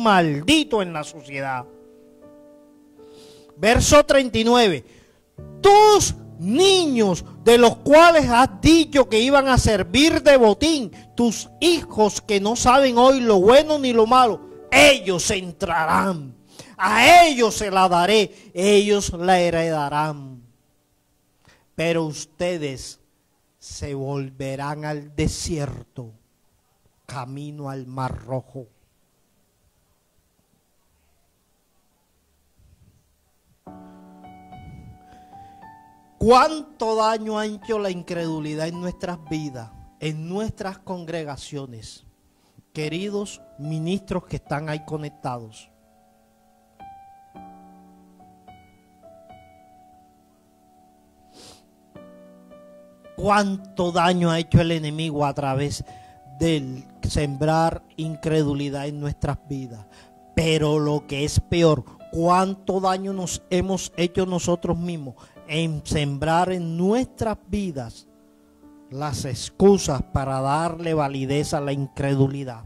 maldito en la sociedad. Verso 39. Tus niños de los cuales has dicho que iban a servir de botín, tus hijos que no saben hoy lo bueno ni lo malo, ellos entrarán, a ellos se la daré, ellos la heredarán. Pero ustedes se volverán al desierto, camino al Mar Rojo. ¿Cuánto daño ha hecho la incredulidad en nuestras vidas, en nuestras congregaciones? Queridos ministros que están ahí conectados. ¿Cuánto daño ha hecho el enemigo a través del sembrar incredulidad en nuestras vidas? Pero lo que es peor, ¿cuánto daño nos hemos hecho nosotros mismos en sembrar en nuestras vidas las excusas para darle validez a la incredulidad?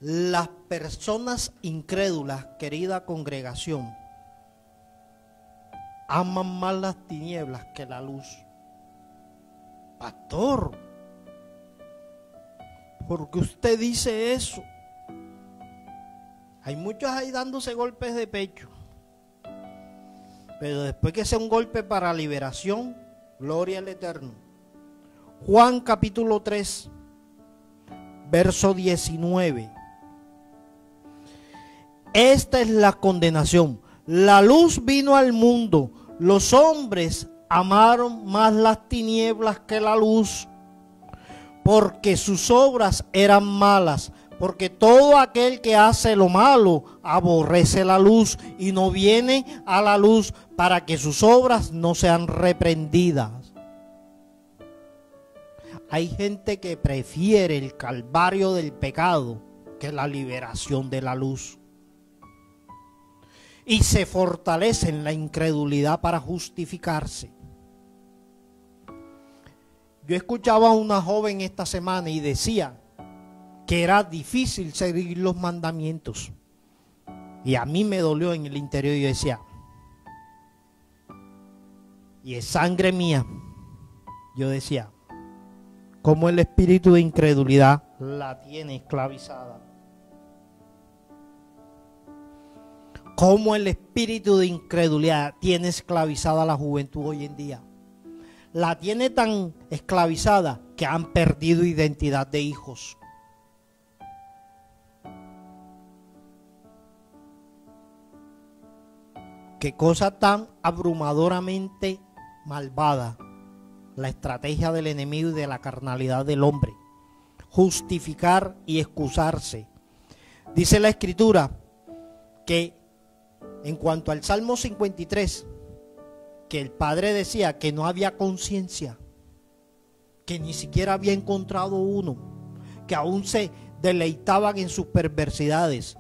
Las personas incrédulas, querida congregación, aman más las tinieblas que la luz. Pastor, ¿por qué usted dice eso? Hay muchos ahí dándose golpes de pecho. Pero después que sea un golpe para liberación, gloria al Eterno. Juan capítulo 3, verso 19. Esta es la condenación. La luz vino al mundo. Los hombres amaron más las tinieblas que la luz, porque sus obras eran malas. Porque todo aquel que hace lo malo aborrece la luz y no viene a la luz para que sus obras no sean reprendidas. Hay gente que prefiere el calvario del pecado que la liberación de la luz. Y se fortalece en la incredulidad para justificarse. Yo escuchaba a una joven esta semana y decía que era difícil seguir los mandamientos. Y a mí me dolió en el interior. Yo decía, y es sangre mía. Yo decía, cómo el espíritu de incredulidad la tiene esclavizada. Cómo el espíritu de incredulidad tiene esclavizada a la juventud hoy en día. La tiene tan esclavizada que han perdido identidad de hijos. Qué cosa tan abrumadoramente malvada la estrategia del enemigo y de la carnalidad del hombre. Justificar y excusarse. Dice la Escritura que en cuanto al Salmo 53, que el padre decía que no había conciencia, que ni siquiera había encontrado uno, que aún se deleitaban en sus perversidades.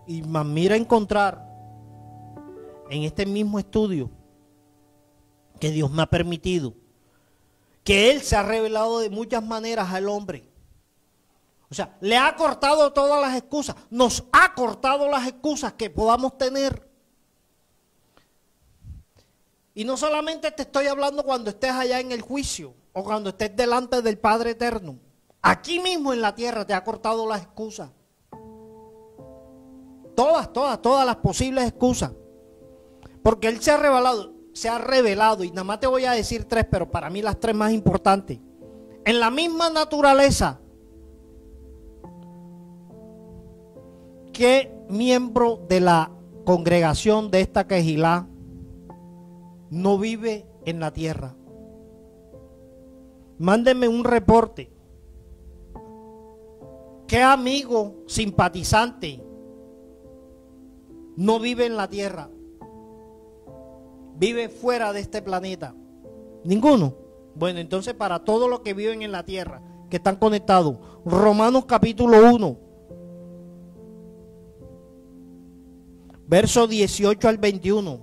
Y más mira encontrar en este mismo estudio que Dios me ha permitido, que Él se ha revelado de muchas maneras al hombre. O sea, le ha cortado todas las excusas, nos ha cortado las excusas que podamos tener. Y no solamente te estoy hablando cuando estés allá en el juicio o cuando estés delante del Padre Eterno. Aquí mismo en la tierra te ha cortado las excusas. Todas las posibles excusas. Porque Él se ha revelado, y nada más te voy a decir tres, pero para mí las tres más importantes. En la misma naturaleza, ¿qué miembro de la congregación de esta Quejilá no vive en la tierra? Mándenme un reporte. ¿Qué amigo simpatizante no vive en la tierra? Vive fuera de este planeta. Ninguno. Bueno, entonces para todos los que viven en la tierra, que están conectados, Romanos capítulo 1, verso 18 al 21,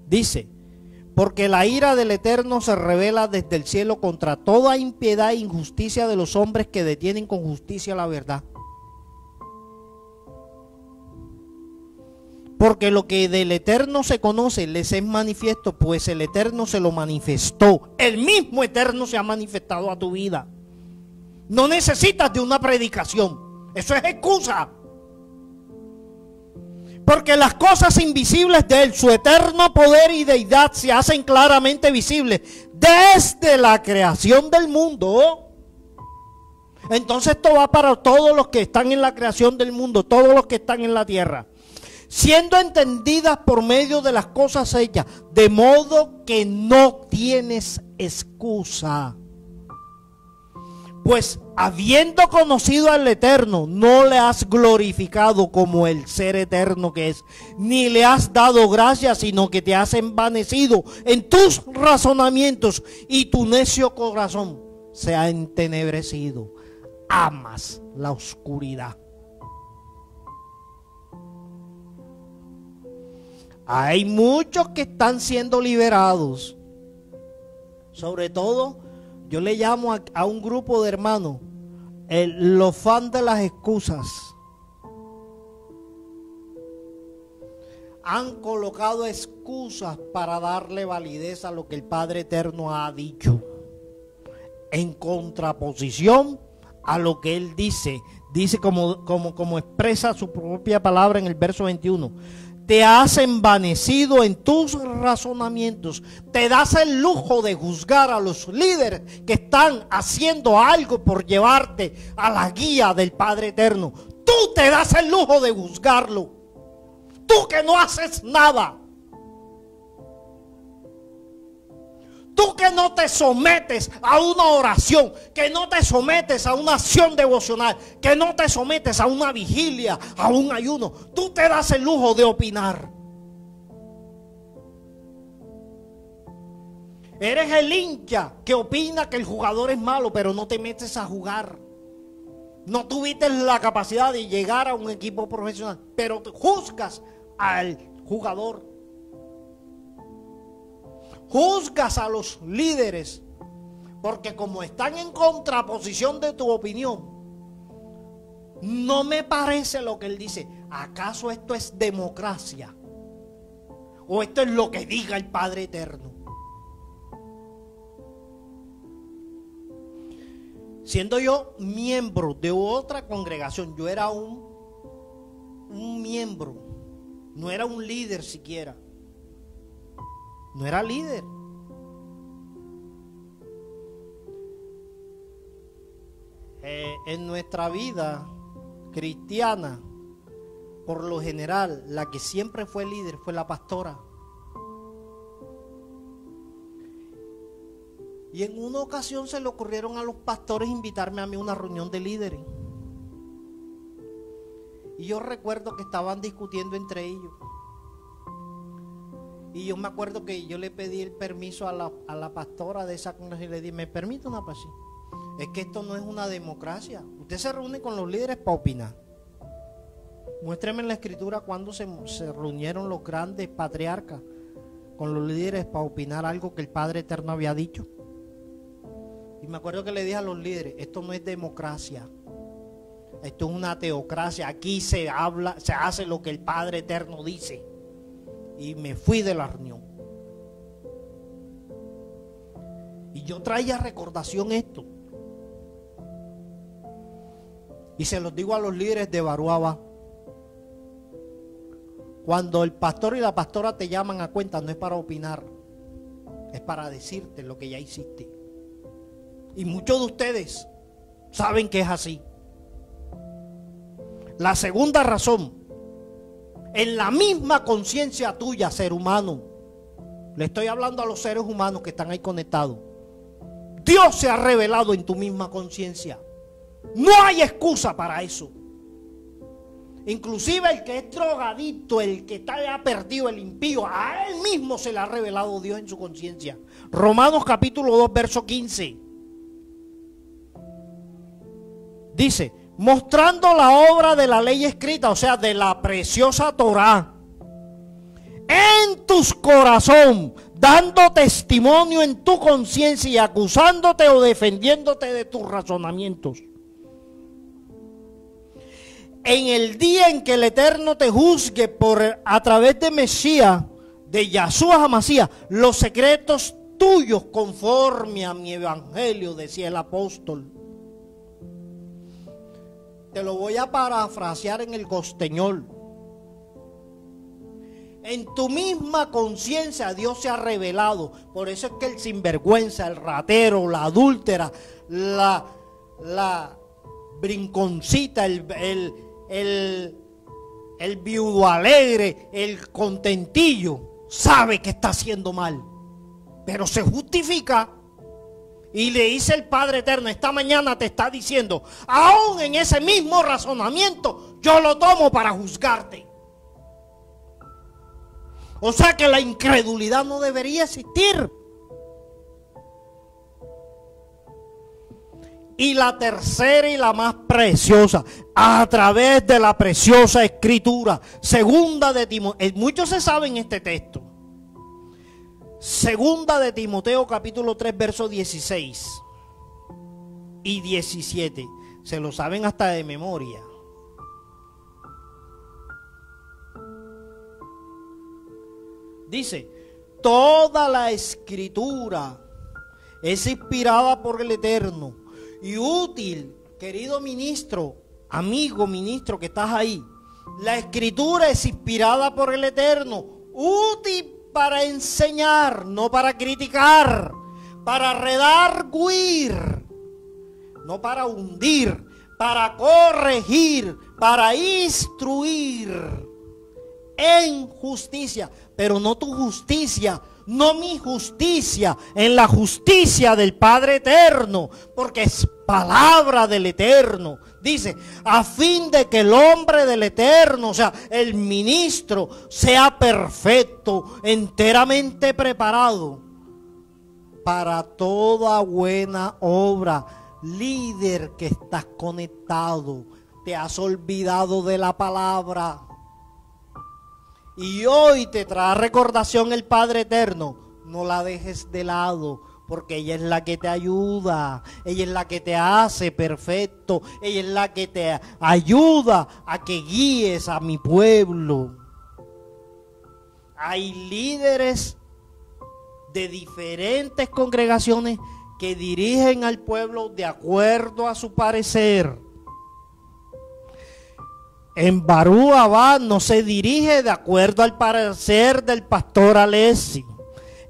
dice: porque la ira del Eterno se revela desde el cielo contra toda impiedad e injusticia de los hombres que detienen con justicia la verdad. Porque lo que del Eterno se conoce les es manifiesto, pues el Eterno se lo manifestó. El mismo Eterno se ha manifestado a tu vida. No necesitas de una predicación. Eso es excusa. Porque las cosas invisibles de Él, su eterno poder y deidad, se hacen claramente visibles desde la creación del mundo. Entonces esto va para todos los que están en la creación del mundo, todos los que están en la tierra, siendo entendidas por medio de las cosas hechas, de modo que no tienes excusa. Pues habiendo conocido al Eterno, no le has glorificado como el ser eterno que es, ni le has dado gracias, sino que te has envanecido en tus razonamientos y tu necio corazón se ha entenebrecido. Amas la oscuridad. Hay muchos que están siendo liberados. Sobre todo, yo le llamo a un grupo de hermanos los fans de las excusas. Han colocado excusas para darle validez a lo que el Padre Eterno ha dicho, en contraposición a lo que Él dice. Dice como expresa su propia palabra en el verso 21. Te has envanecido en tus razonamientos. Te das el lujo de juzgar a los líderes que están haciendo algo por llevarte a la guía del Padre Eterno. Tú te das el lujo de juzgarlo. Tú que no haces nada. Tú que no te sometes a una oración, que no te sometes a una acción devocional, que no te sometes a una vigilia, a un ayuno. Tú te das el lujo de opinar. Eres el hincha que opina que el jugador es malo, pero no te metes a jugar. No tuviste la capacidad de llegar a un equipo profesional, pero te juzgas al jugador. Juzgas a los líderes, porque como están en contraposición de tu opinión, no me parece lo que él dice. ¿Acaso esto es democracia? ¿O esto es lo que diga el Padre Eterno? Siendo yo miembro de otra congregación, yo era un miembro, no era un líder siquiera. No era líder. En nuestra vida cristiana, por lo general, la que siempre fue líder fue la pastora. Y en una ocasión se le ocurrieron a los pastores invitarme a mí a una reunión de líderes. Y yo recuerdo que estaban discutiendo entre ellos. Y yo me acuerdo que yo le pedí el permiso a la pastora de esa congregación y le dije, ¿me permite una pasita? Es que esto no es una democracia. Usted se reúne con los líderes para opinar. Muéstreme en la escritura cuando se reunieron los grandes patriarcas con los líderes para opinar algo que el Padre Eterno había dicho. Y me acuerdo que le dije a los líderes, esto no es democracia. Esto es una teocracia. Aquí se hace lo que el Padre Eterno dice. Y me fui de la reunión. Y yo traía recordación esto. Y se los digo a los líderes de Baruaba. Cuando el pastor y la pastora te llaman a cuenta, no es para opinar, es para decirte lo que ya hiciste. Y muchos de ustedes saben que es así. La segunda razón, en la misma conciencia tuya, ser humano, le estoy hablando a los seres humanos que están ahí conectados. Dios se ha revelado en tu misma conciencia. No hay excusa para eso. Inclusive el que es drogadicto, el que está ya perdido, el impío, a él mismo se le ha revelado Dios en su conciencia. Romanos capítulo 2, verso 15. Dice, mostrando la obra de la ley escrita, o sea, de la preciosa Torá, en tus corazón, dando testimonio en tu conciencia y acusándote o defendiéndote de tus razonamientos. En el día en que el Eterno te juzgue a través de Mesías, de Yahshua Hamasías, los secretos tuyos conforme a mi evangelio, decía el apóstol. Te lo voy a parafrasear en el costeñol. En tu misma conciencia Dios se ha revelado. Por eso es que el sinvergüenza, el ratero, la adúltera, la brinconcita, el viudo alegre, el contentillo, sabe que está haciendo mal, pero se justifica y le dice el Padre Eterno, esta mañana te está diciendo, aún en ese mismo razonamiento, yo lo tomo para juzgarte. O sea que la incredulidad no debería existir. Y la tercera y la más preciosa, a través de la preciosa escritura, segunda de Timoteo, muchos se saben este texto. Segunda de Timoteo capítulo 3 versos 16 y 17. Se lo saben hasta de memoria. Dice, toda la escritura es inspirada por el Eterno y útil, querido ministro, amigo ministro que estás ahí. La escritura es inspirada por el Eterno, útil para enseñar, no para criticar, para redarguir, no para hundir, para corregir, para instruir en justicia, pero no tu justicia, no mi justicia, en la justicia del Padre Eterno, porque es palabra del Eterno. Dice, a fin de que el hombre del Eterno, o sea, el ministro, sea perfecto, enteramente preparado para toda buena obra. Líder que estás conectado, te has olvidado de la palabra. Y hoy te trae recordación el Padre Eterno. No la dejes de lado, porque ella es la que te ayuda. Ella es la que te hace perfecto. Ella es la que te ayuda a que guíes a mi pueblo. Hay líderes de diferentes congregaciones que dirigen al pueblo de acuerdo a su parecer. En Barú Abad no se dirige de acuerdo al parecer del pastor Alessi.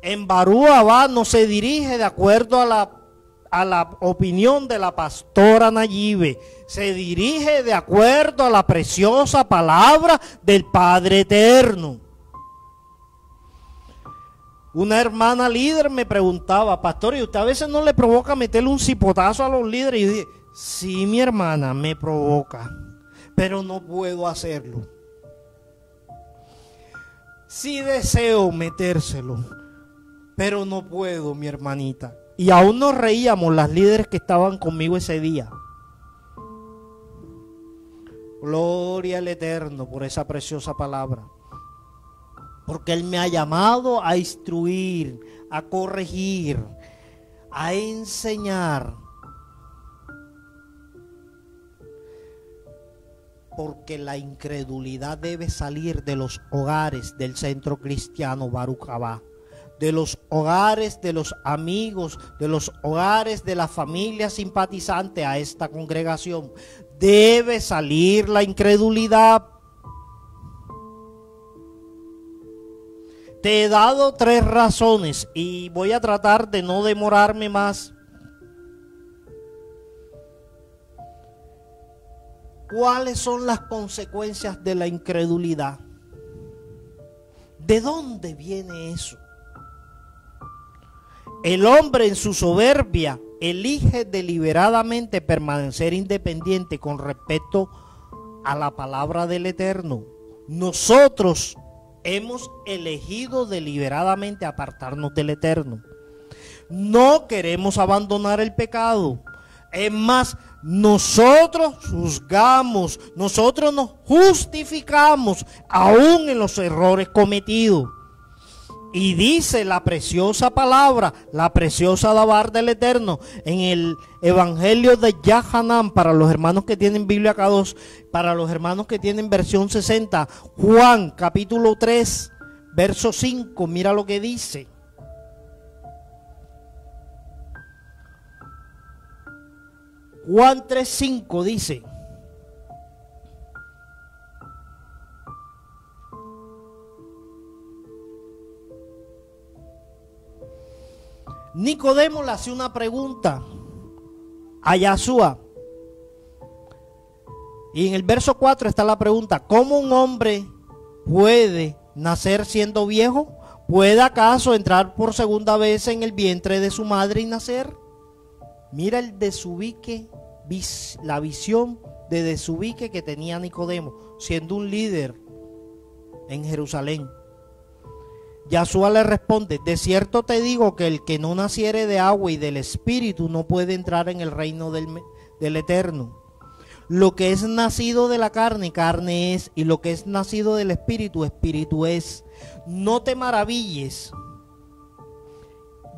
En Barú Abad no se dirige de acuerdo a la opinión de la pastora Nayibe. Se dirige de acuerdo a la preciosa palabra del Padre Eterno. Una hermana líder me preguntaba, pastor, ¿y usted a veces no le provoca meterle un cipotazo a los líderes? Y yo dije, sí, mi hermana, me provoca, pero no puedo hacerlo. Sí deseo metérselo, pero no puedo, mi hermanita. Y aún nos reíamos las líderes que estaban conmigo ese día. Gloria al Eterno por esa preciosa palabra. Porque Él me ha llamado a instruir, a corregir, a enseñar. Porque la incredulidad debe salir de los hogares del Centro Cristiano Baruch Abba, de los hogares de los amigos, de los hogares de la familia simpatizante a esta congregación. Debe salir la incredulidad. Te he dado 3 razones y voy a tratar de no demorarme más. ¿Cuáles son las consecuencias de la incredulidad? ¿De dónde viene eso? El hombre en su soberbia elige deliberadamente permanecer independiente con respecto a la palabra del Eterno. Nosotros hemos elegido deliberadamente apartarnos del Eterno. No queremos abandonar el pecado. Es más, nosotros juzgamos, nosotros nos justificamos aún en los errores cometidos. Y dice la preciosa palabra, la preciosa Dabar del Eterno, en el Evangelio de Yahanan, para los hermanos que tienen Biblia K2, para los hermanos que tienen versión 60, Juan capítulo 3, verso 5, mira lo que dice. Juan 3:5 dice: Nicodemo le hace una pregunta a Yahshua. Y en el verso 4 está la pregunta: ¿cómo un hombre puede nacer siendo viejo? ¿Puede acaso entrar por segunda vez en el vientre de su madre y nacer? Mira el desubique, la visión de desubique que tenía Nicodemo, siendo un líder en Jerusalén. Yahshua le responde: de cierto te digo que el que no naciere de agua y del Espíritu no puede entrar en el reino del Eterno. Lo que es nacido de la carne, carne es, y lo que es nacido del Espíritu, Espíritu es. No te maravilles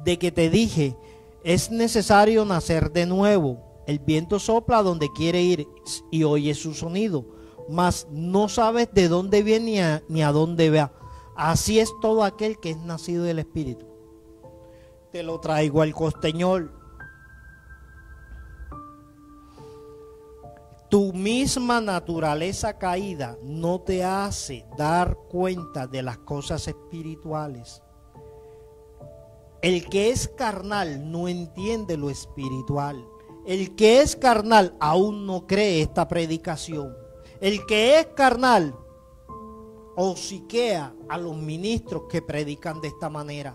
de que te dije, es necesario nacer de nuevo. El viento sopla donde quiere ir y oye su sonido, mas no sabes de dónde viene ni a dónde va. Así es todo aquel que es nacido del Espíritu. Te lo traigo al costeñol. Tu misma naturaleza caída no te hace dar cuenta de las cosas espirituales. El que es carnal no entiende lo espiritual. El que es carnal aún no cree esta predicación. El que es carnal hociquea a los ministros que predican de esta manera.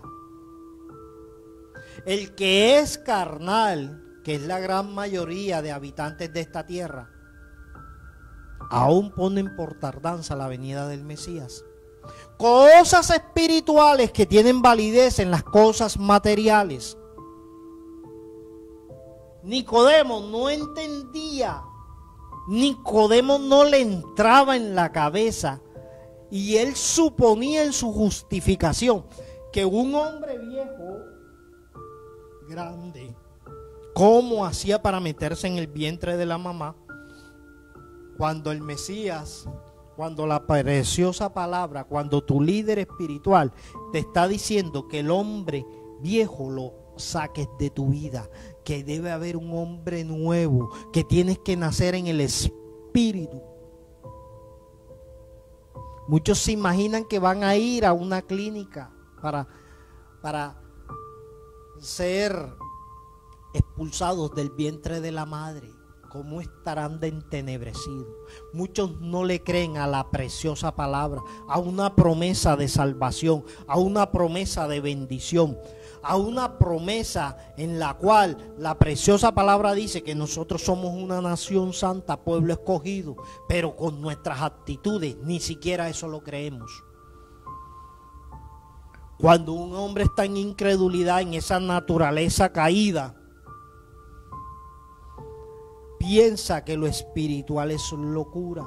El que es carnal, que es la gran mayoría de habitantes de esta tierra, aún ponen por tardanza la venida del Mesías. Cosas espirituales que tienen validez en las cosas materiales. Nicodemo no entendía, Nicodemo no le entraba en la cabeza, y él suponía en su justificación que un hombre viejo, grande, ¿cómo hacía para meterse en el vientre de la mamá? Cuando el Mesías, cuando la preciosa palabra, cuando tu líder espiritual te está diciendo que el hombre viejo lo saques de tu vida, que debe haber un hombre nuevo, que tienes que nacer en el Espíritu. Muchos se imaginan que van a ir a una clínica para ser expulsados del vientre de la madre. ¿Cómo estarán de entenebrecidos? Muchos no le creen a la preciosa palabra, a una promesa de salvación, a una promesa de bendición, a una promesa en la cual la preciosa palabra dice que nosotros somos una nación santa, pueblo escogido, pero con nuestras actitudes ni siquiera eso lo creemos. Cuando un hombre está en incredulidad, en esa naturaleza caída, piensa que lo espiritual es locura.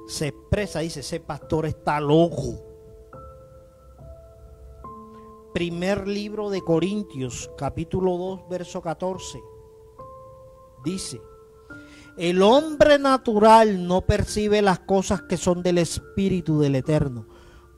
Se expresa, dice, ese pastor está loco. Primer libro de Corintios, capítulo 2, verso 14. Dice: el hombre natural no percibe las cosas que son del Espíritu del Eterno,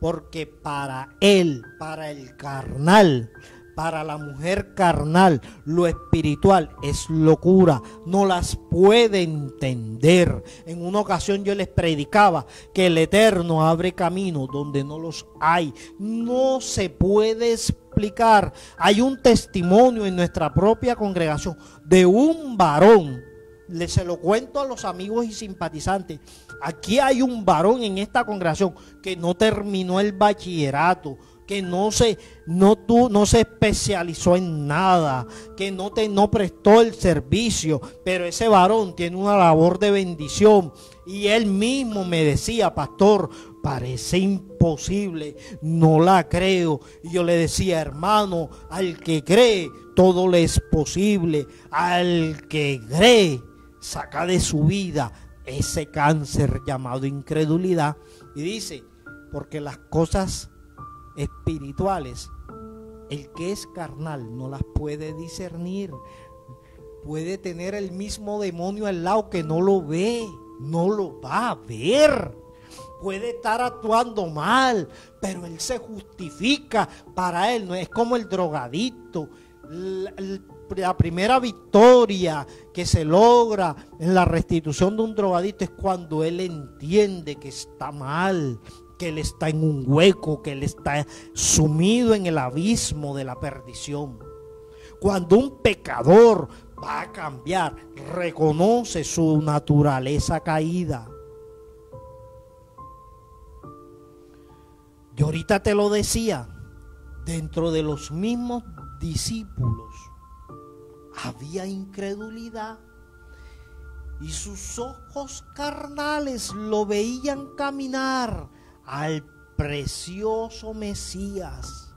porque para él, para el carnal, para la mujer carnal, lo espiritual es locura, no las puede entender. En una ocasión yo les predicaba que el Eterno abre caminos donde no los hay. No se puede explicar. Hay un testimonio en nuestra propia congregación de un varón. Se lo cuento a los amigos y simpatizantes. Aquí hay un varón en esta congregación que no terminó el bachillerato, que no se especializó en nada, que no prestó el servicio, pero ese varón tiene una labor de bendición. Y él mismo me decía: pastor, parece imposible, no la creo. Y yo le decía: hermano, al que cree, todo le es posible. Al que cree, saca de su vida ese cáncer llamado incredulidad. Y dice: porque las cosas espirituales, el que es carnal no las puede discernir. Puede tener el mismo demonio al lado que no lo ve, no lo va a ver. Puede estar actuando mal, pero él se justifica. Para él no es como el drogadicto. La primera victoria que se logra en la restitución de un drogadicto es cuando él entiende que está mal, que él está en un hueco, que él está sumido en el abismo de la perdición. Cuando un pecador va a cambiar, reconoce su naturaleza caída. Yo ahorita te lo decía, dentro de los mismos discípulos había incredulidad y sus ojos carnales lo veían caminar al precioso Mesías.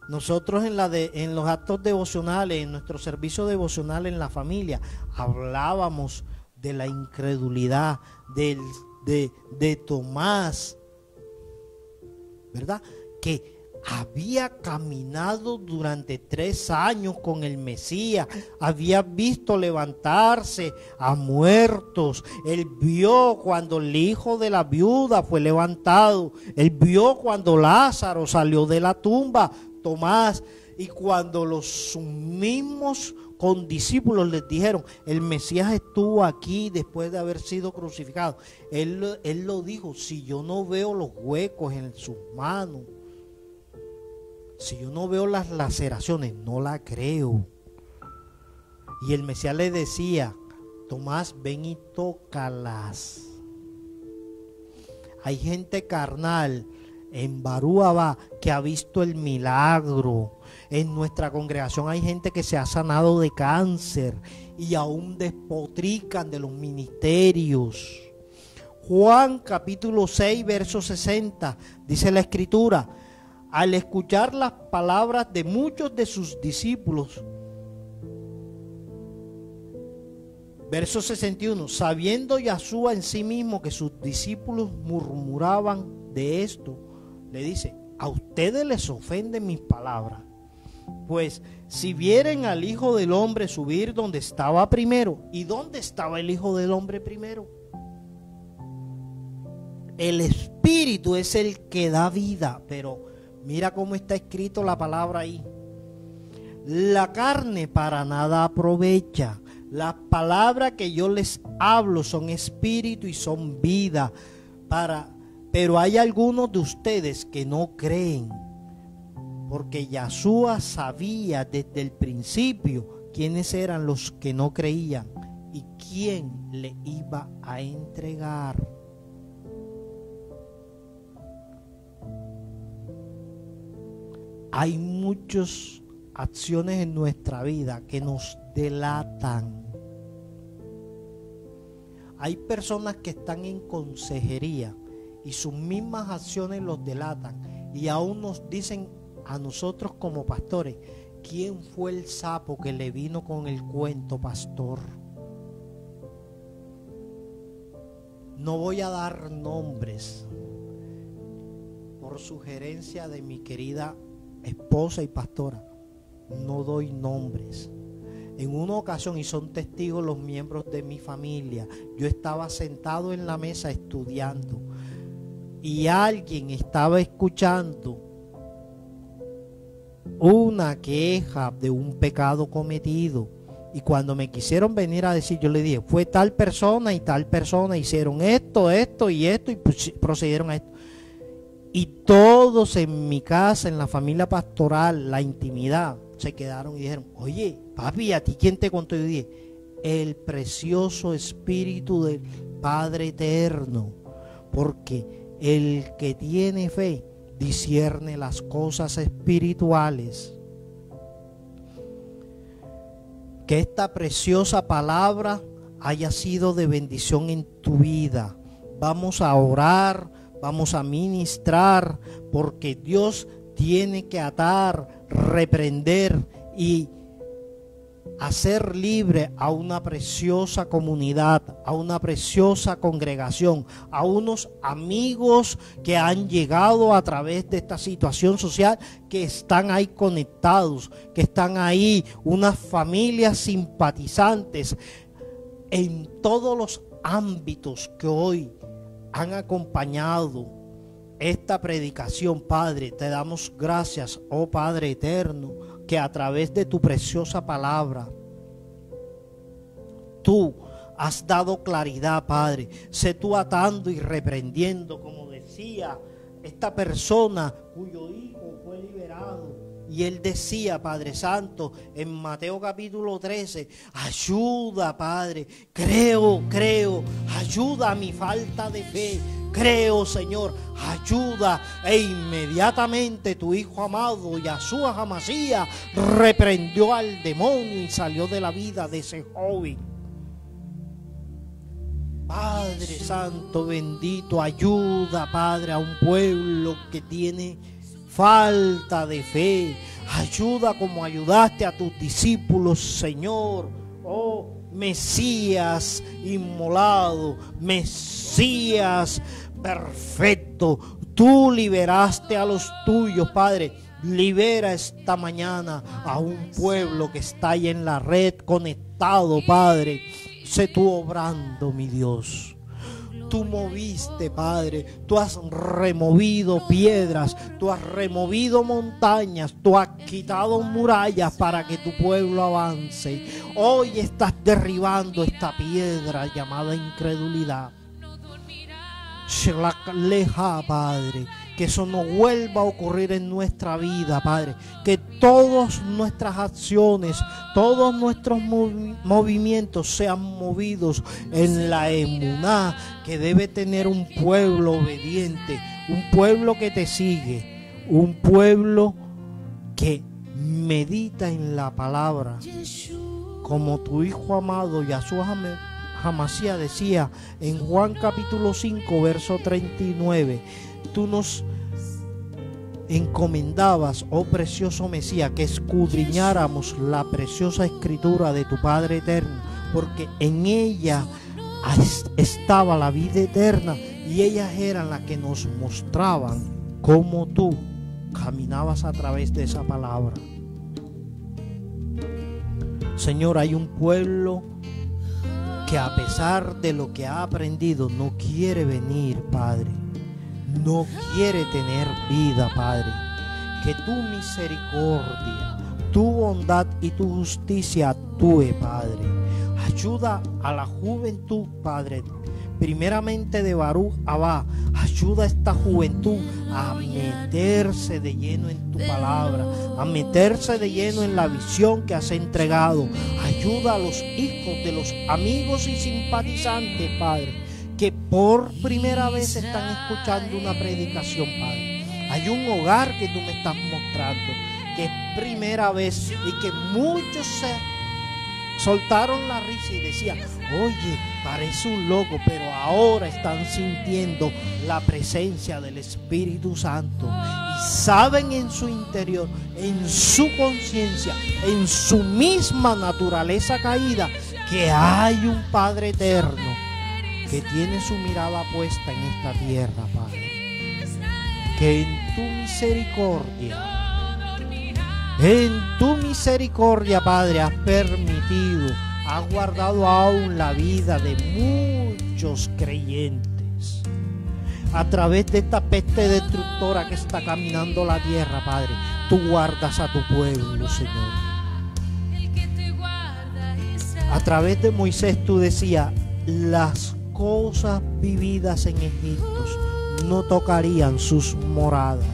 Nosotros en los actos devocionales, en nuestro servicio devocional en la familia, hablábamos de la incredulidad de Tomás, ¿verdad? Que había caminado durante 3 años con el Mesías, había visto levantarse a muertos. Él vio cuando el hijo de la viuda fue levantado, él vio cuando Lázaro salió de la tumba, Tomás, y cuando los mismos condiscípulos les dijeron: el Mesías estuvo aquí después de haber sido crucificado. Él lo dijo: si yo no veo los huecos en sus manos, si yo no veo las laceraciones, no la creo. Y el Mesías le decía: Tomás, ven y tócalas. Hay gente carnal en Baruabá que ha visto el milagro. En nuestra congregación hay gente que se ha sanado de cáncer y aún despotrican de los ministerios. Juan capítulo 6 verso 60 dice la escritura: al escuchar las palabras de muchos de sus discípulos, verso 61, sabiendo Yahshua en sí mismo que sus discípulos murmuraban de esto, le dice: a ustedes les ofenden mis palabras, pues si vieren al Hijo del Hombre subir donde estaba primero. ¿Y dónde estaba el Hijo del Hombre primero? El Espíritu es el que da vida, pero mira cómo está escrito la palabra ahí. La carne para nada aprovecha. Las palabras que yo les hablo son espíritu y son vida. Pero hay algunos de ustedes que no creen, porque Yahshua sabía desde el principio quiénes eran los que no creían y quién le iba a entregar. Hay muchas acciones en nuestra vida que nos delatan. Hay personas que están en consejería y sus mismas acciones los delatan, y aún nos dicen a nosotros como pastores: ¿quién fue el sapo que le vino con el cuento, pastor? No voy a dar nombres por sugerencia de mi querida esposa y pastora. No doy nombres. En una ocasión, y son testigos los miembros de mi familia, yo estaba sentado en la mesa estudiando y alguien estaba escuchando una queja de un pecado cometido, y cuando me quisieron venir a decir, yo le dije: fue tal persona y tal persona, hicieron esto y esto, y procedieron a esto. Y todos en mi casa, en la familia pastoral, la intimidad, se quedaron y dijeron: oye, papi, ¿a ti quién te contó? Y yo dije: el precioso Espíritu del Padre Eterno, porque el que tiene fe discierne las cosas espirituales. Que esta preciosa palabra haya sido de bendición en tu vida. Vamos a orar, vamos a ministrar, porque Dios tiene que atar, reprender y hacer libre a una preciosa comunidad, a una preciosa congregación, a unos amigos que han llegado a través de esta situación social, que están ahí conectados, que están ahí, unas familias simpatizantes en todos los ámbitos que hoy han acompañado esta predicación. Padre, te damos gracias, oh Padre eterno, que a través de tu preciosa palabra tú has dado claridad, Padre. Sé tú atando y reprendiendo, como decía esta persona cuyo hijo fue liberado. Y él decía, Padre Santo, en Mateo capítulo 13, ayuda, Padre, creo, ayuda a mi falta de fe. Creo, Señor, ayuda. E inmediatamente tu hijo amado, Yahshua HaMashiach, reprendió al demonio y salió de la vida de ese joven. Padre Santo, bendito, ayuda, Padre, a un pueblo que tiene falta de fe. Ayuda como ayudaste a tus discípulos, Señor. Oh Mesías inmolado, Mesías perfecto, tú liberaste a los tuyos, Padre. Libera esta mañana a un pueblo que está ahí en la red conectado, Padre. Sé tú obrando, mi Dios. Tú moviste, Padre, tú has removido piedras, tú has removido montañas, tú has quitado murallas para que tu pueblo avance. Hoy estás derribando esta piedra llamada incredulidad. Leja, Padre, que eso no vuelva a ocurrir en nuestra vida, Padre. Que todas nuestras acciones, todos nuestros movimientos sean movidos en la emuná que debe tener un pueblo obediente, un pueblo que te sigue, un pueblo que medita en la palabra. Como tu hijo amado Yahshua HaMashiach decía en Juan capítulo 5 verso 39, tú nos encomendabas, oh precioso Mesías, que escudriñáramos la preciosa escritura de tu Padre eterno, porque en ella estaba la vida eterna y ellas eran las que nos mostraban cómo tú caminabas a través de esa palabra. Señor, hay un pueblo que a pesar de lo que ha aprendido no quiere venir, Padre. No quiere tener vida, Padre. Que tu misericordia, tu bondad y tu justicia actúe, Padre. Ayuda a la juventud, Padre. Primeramente de Baruch Abba. Ayuda a esta juventud a meterse de lleno en tu palabra, a meterse de lleno en la visión que has entregado. Ayuda a los hijos de los amigos y simpatizantes, Padre, que por primera vez están escuchando una predicación, Padre. Hay un hogar que tú me estás mostrando, que es primera vez y que muchos se soltaron la risa y decían, oye, parece un loco, pero ahora están sintiendo la presencia del Espíritu Santo y saben en su interior, en su conciencia, en su misma naturaleza caída, que hay un Padre eterno que tiene su mirada puesta en esta tierra, Padre. Que en tu misericordia, Padre, has permitido, has guardado aún la vida de muchos creyentes. A través de esta peste destructora que está caminando la tierra, Padre, tú guardas a tu pueblo, Señor. A través de Moisés tú decías, las cosas vividas en Egipto no tocarían sus moradas.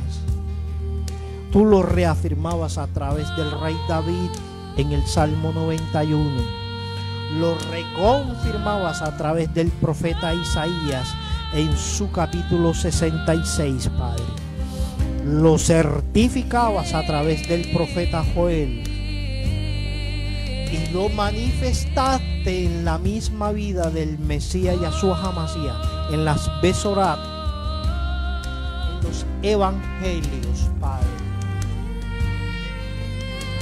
Tú lo reafirmabas a través del rey David en el Salmo 91. Lo reconfirmabas a través del profeta Isaías en su capítulo 66, Padre. Lo certificabas a través del profeta Joel y lo manifestaste en la misma vida del Mesías Yahshua HaMashiach, en las Besorat, en los evangelios, Padre.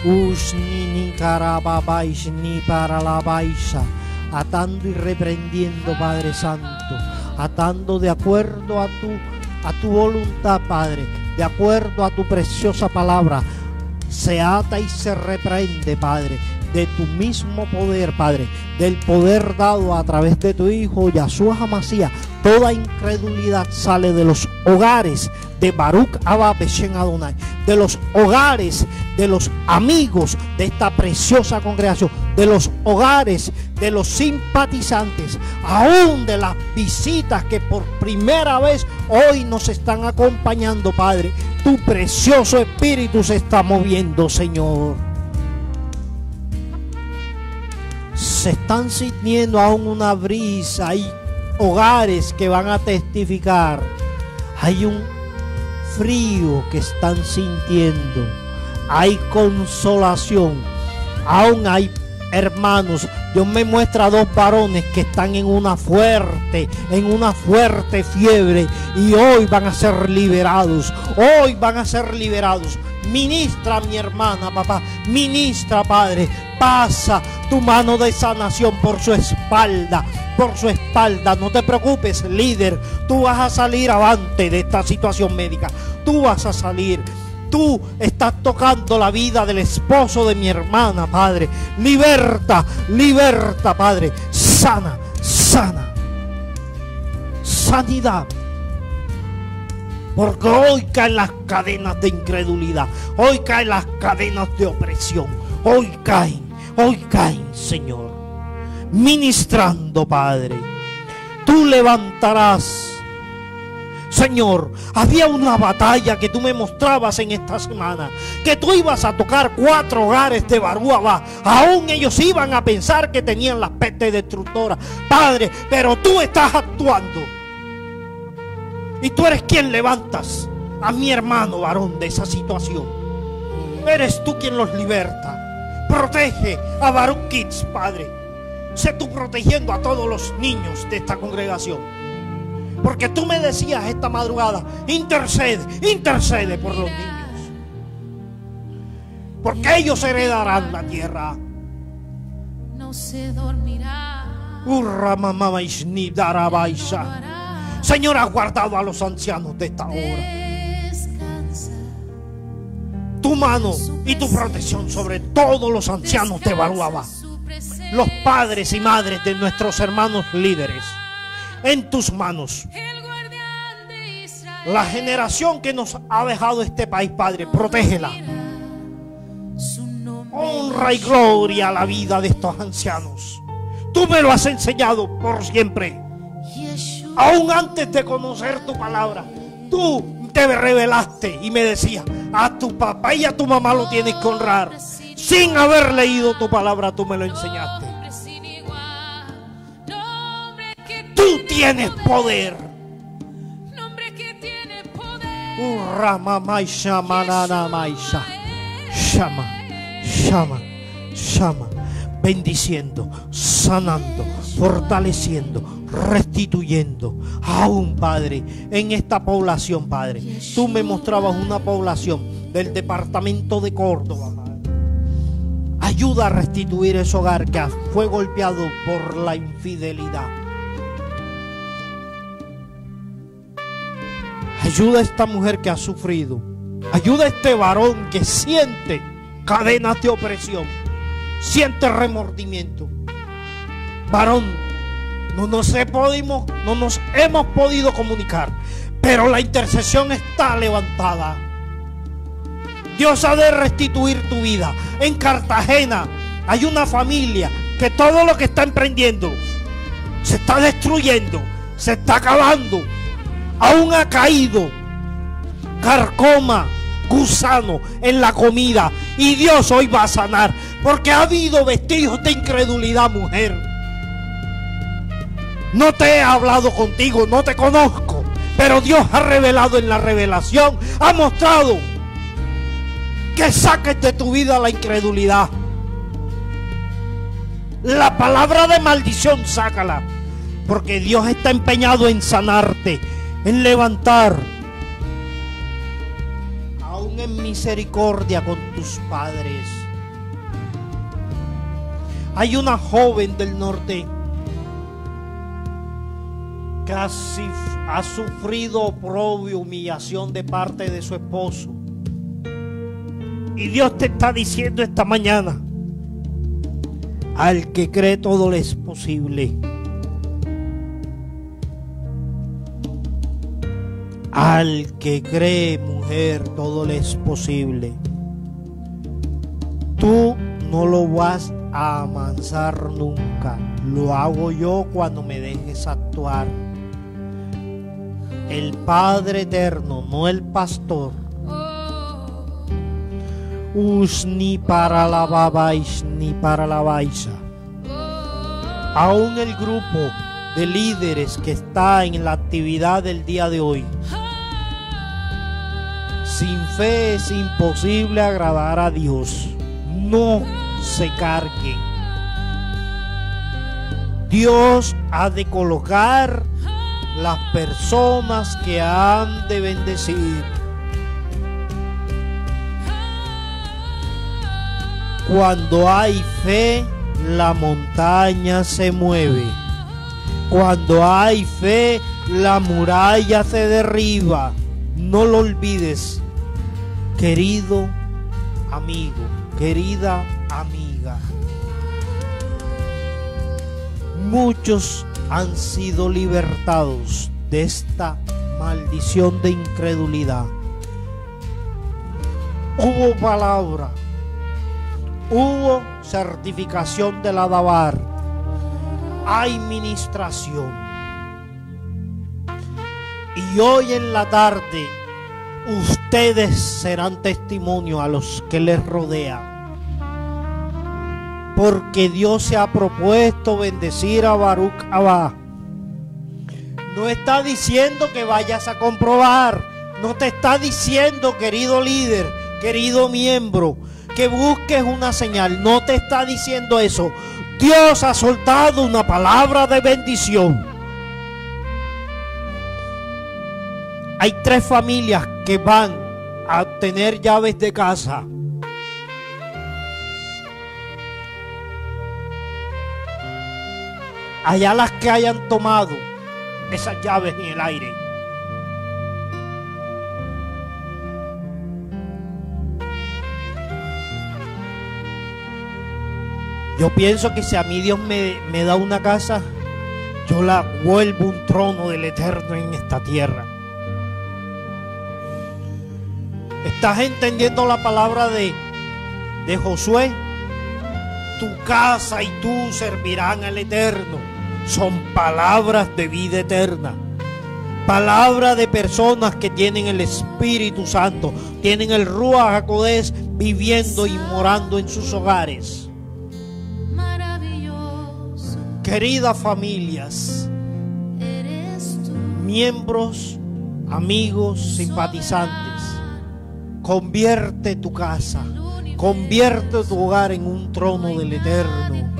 Usnini karababaish para la baisha, atando y reprendiendo, Padre Santo, atando de acuerdo a tu voluntad, Padre, de acuerdo a tu preciosa palabra, se ata y se reprende, Padre, de tu mismo poder, Padre, del poder dado a través de tu Hijo Yahshua HaMashiach. Toda incredulidad sale de los hogares de Baruch Abba Beshem Adonai, de los hogares de los amigos de esta preciosa congregación, de los hogares de los simpatizantes, aún de las visitas que por primera vez hoy nos están acompañando, Padre. Tu precioso Espíritu se está moviendo, Señor. Se están sintiendo aún una brisa. Hay hogares que van a testificar. Hay un frío que están sintiendo. Hay consolación. Aún hay hermanos. Dios me muestra dos varones que están en una fuerte fiebre, y hoy van a ser liberados. Hoy van a ser liberados. Ministra, mi hermana, papá. Ministra, Padre. Pasa tu mano de sanación por su espalda. Por su espalda. No te preocupes, líder. Tú vas a salir avante de esta situación médica. Tú vas a salir. Tú estás tocando la vida del esposo de mi hermana, Padre. Liberta, liberta, Padre. Sana, sana. Sanidad. Porque hoy caen las cadenas de incredulidad. Hoy caen las cadenas de opresión. Hoy caen, Señor. Ministrando, Padre. Tú levantarás. Señor, había una batalla que tú me mostrabas en esta semana, que tú ibas a tocar 4 hogares de Baruch Abba. Aún ellos iban a pensar que tenían las pestes destructoras, Padre, pero tú estás actuando. Y tú eres quien levantas a mi hermano varón de esa situación. Eres tú quien los liberta. Protege a Baruch Kids, Padre. Sé tú protegiendo a todos los niños de esta congregación. Porque tú me decías esta madrugada, intercede por los niños. Porque ellos heredarán la tierra. No se dormirá. Señor, ha guardado a los ancianos de esta hora. Tu mano y tu protección sobre todos los ancianos de Baruch Abba, los padres y madres de nuestros hermanos líderes, en tus manos. La generación que nos ha dejado este país, Padre, protégela. Honra y gloria a la vida de estos ancianos. Tú me lo has enseñado por siempre. Aún antes de conocer tu palabra, tú te revelaste y me decías: a tu papá y a tu mamá lo tienes que honrar. Sin haber leído tu palabra, tú me lo enseñaste. Tú tienes poder. Shama, bendiciendo, sanando, fortaleciendo, restituyendo. Aún, Padre, en esta población, Padre, tú me mostrabas una población del departamento de Córdoba, Padre. Ayuda a restituir ese hogar que fue golpeado por la infidelidad. Ayuda a esta mujer que ha sufrido. Ayuda a este varón que siente cadenas de opresión, siente remordimiento. Varón, no nos hemos podido comunicar, pero la intercesión está levantada. Dios ha de restituir tu vida. En Cartagena hay una familia que todo lo que está emprendiendo se está destruyendo, se está acabando. Aún ha caído carcoma, gusano en la comida, y Dios hoy va a sanar, porque ha habido vestigios de incredulidad, mujer. No te he hablado contigo, no te conozco. Pero Dios ha revelado en la revelación, ha mostrado que saques de tu vida la incredulidad. La palabra de maldición, sácala. Porque Dios está empeñado en sanarte, en levantar. Aún en misericordia con tus padres. Hay una joven del norte que ha sufrido oprobio, humillación de parte de su esposo. Y Dios te está diciendo esta mañana: al que cree todo le es posible. Al que cree, mujer, todo le es posible. Tú no lo vas a amansar nunca. Lo hago yo cuando me dejes actuar. El Padre eterno, no el pastor. Ni para la babais, ni para la baisa. Aún el grupo de líderes que está en la actividad del día de hoy. Sin fe es imposible agradar a Dios. No se carguen. Dios ha de colocar las personas que han de bendecir. Cuando hay fe, la montaña se mueve. Cuando hay fe, la muralla se derriba. No lo olvides, querido amigo, querida amiga. Muchos han sido libertados de esta maldición de incredulidad. Hubo palabra, hubo certificación de la Dabar, hay ministración. Y hoy en la tarde ustedes serán testimonio a los que les rodean. Porque Dios se ha propuesto bendecir a Baruch Abba. No está diciendo que vayas a comprobar. No te está diciendo, querido líder, querido miembro, que busques una señal. No te está diciendo eso. Dios ha soltado una palabra de bendición. Hay 3 familias que van a obtener llaves de casa. Allá las que hayan tomado esas llaves en el aire. Yo pienso que si a mí Dios me da una casa, yo la vuelvo un trono del Eterno en esta tierra. ¿Estás entendiendo la palabra de Josué? Tu casa y tú servirán al Eterno. Son palabras de vida eterna. Palabra de personas que tienen el Espíritu Santo, tienen el Ruach HaKodesh viviendo y morando en sus hogares. Queridas familias, miembros, amigos, simpatizantes, convierte tu casa, convierte tu hogar en un trono del Eterno.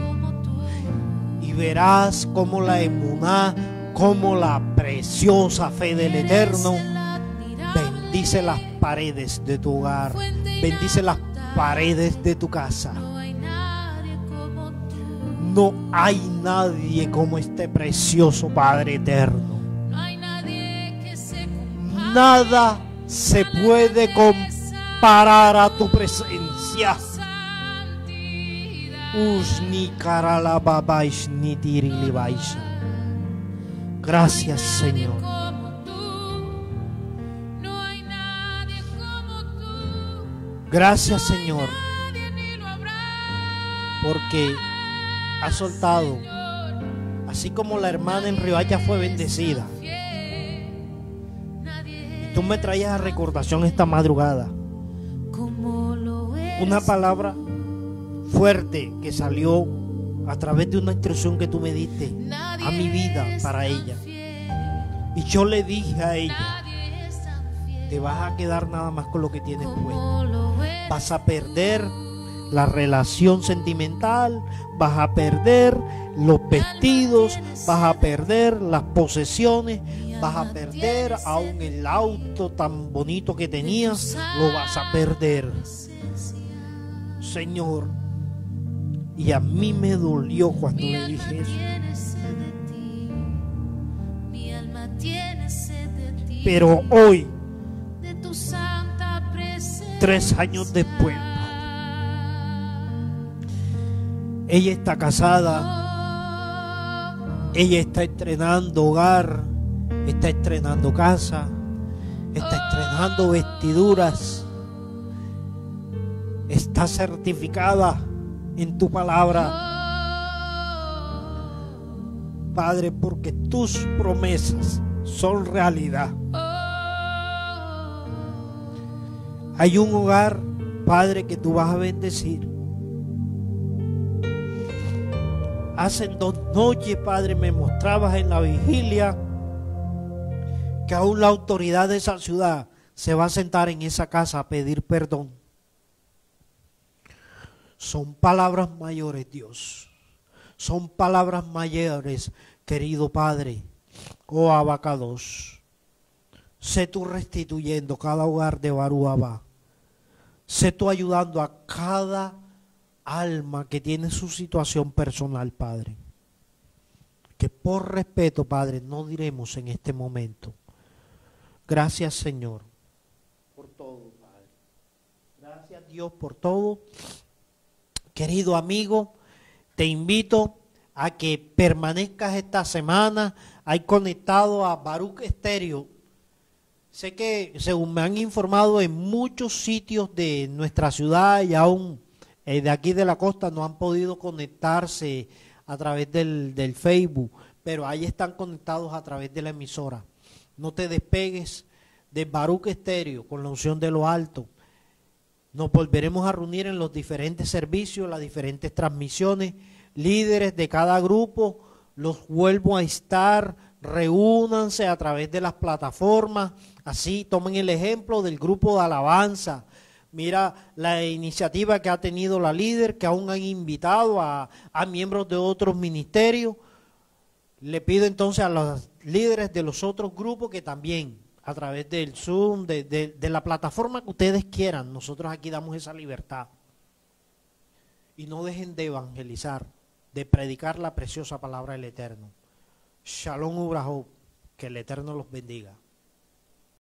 Y verás cómo la emuná, cómo la preciosa fe del Eterno bendice las paredes de tu hogar, bendice las paredes de tu casa. No hay nadie como este precioso Padre eterno. Nada se puede comparar a tu presencia. Gracias, Señor. Gracias, Señor, porque ha soltado, así como la hermana en Riohacha fue bendecida. Y tú me traías a recordación esta madrugada una palabra fuerte que salió a través de una instrucción que tú me diste. a mi vida para ella. Y yo le dije a ella, te vas a quedar nada más con lo que tienes puesto. Vas a perder la relación sentimental, vas a perder los vestidos, vas a perder las posesiones, vas a perder aún el auto tan bonito que tenías, lo vas a perder. Señor, y a mí me dolió cuando le dije eso. Pero hoy, 3 años después, ella está casada, ella está estrenando hogar, está estrenando casa, está estrenando vestiduras, está certificada en tu palabra, Padre, porque tus promesas son realidad. Hay un hogar, Padre, que tú vas a bendecir. Hace 2 noches, Padre, me mostrabas en la vigilia que aún la autoridad de esa ciudad se va a sentar en esa casa a pedir perdón. Son palabras mayores, Dios. Son palabras mayores, querido Padre. Oh Abacados, sé tú restituyendo cada hogar de Baruabá. Sé tú ayudando a cada alma que tiene su situación personal, Padre. Que por respeto, Padre, no diremos en este momento. Gracias, Señor, por todo, Padre. Gracias, Dios, por todo. Querido amigo, te invito a que permanezcas esta semana ahí conectado a Baruch Estéreo. Sé que, según me han informado, en muchos sitios de nuestra ciudad y aún de aquí de la costa no han podido conectarse a través del Facebook, pero ahí están conectados a través de la emisora. No te despegues de Baruch Estéreo con la unción de lo alto. Nos volveremos a reunir en los diferentes servicios, las diferentes transmisiones. Líderes de cada grupo, los vuelvo a estar, reúnanse a través de las plataformas. Así tomen el ejemplo del grupo de alabanza. Mira la iniciativa que ha tenido la líder, que aún han invitado a miembros de otros ministerios. Le pido entonces a los líderes de los otros grupos que también a través del Zoom, de la plataforma que ustedes quieran, nosotros aquí damos esa libertad. Y no dejen de evangelizar, de predicar la preciosa palabra del Eterno. Shalom Ubrahov, que el Eterno los bendiga.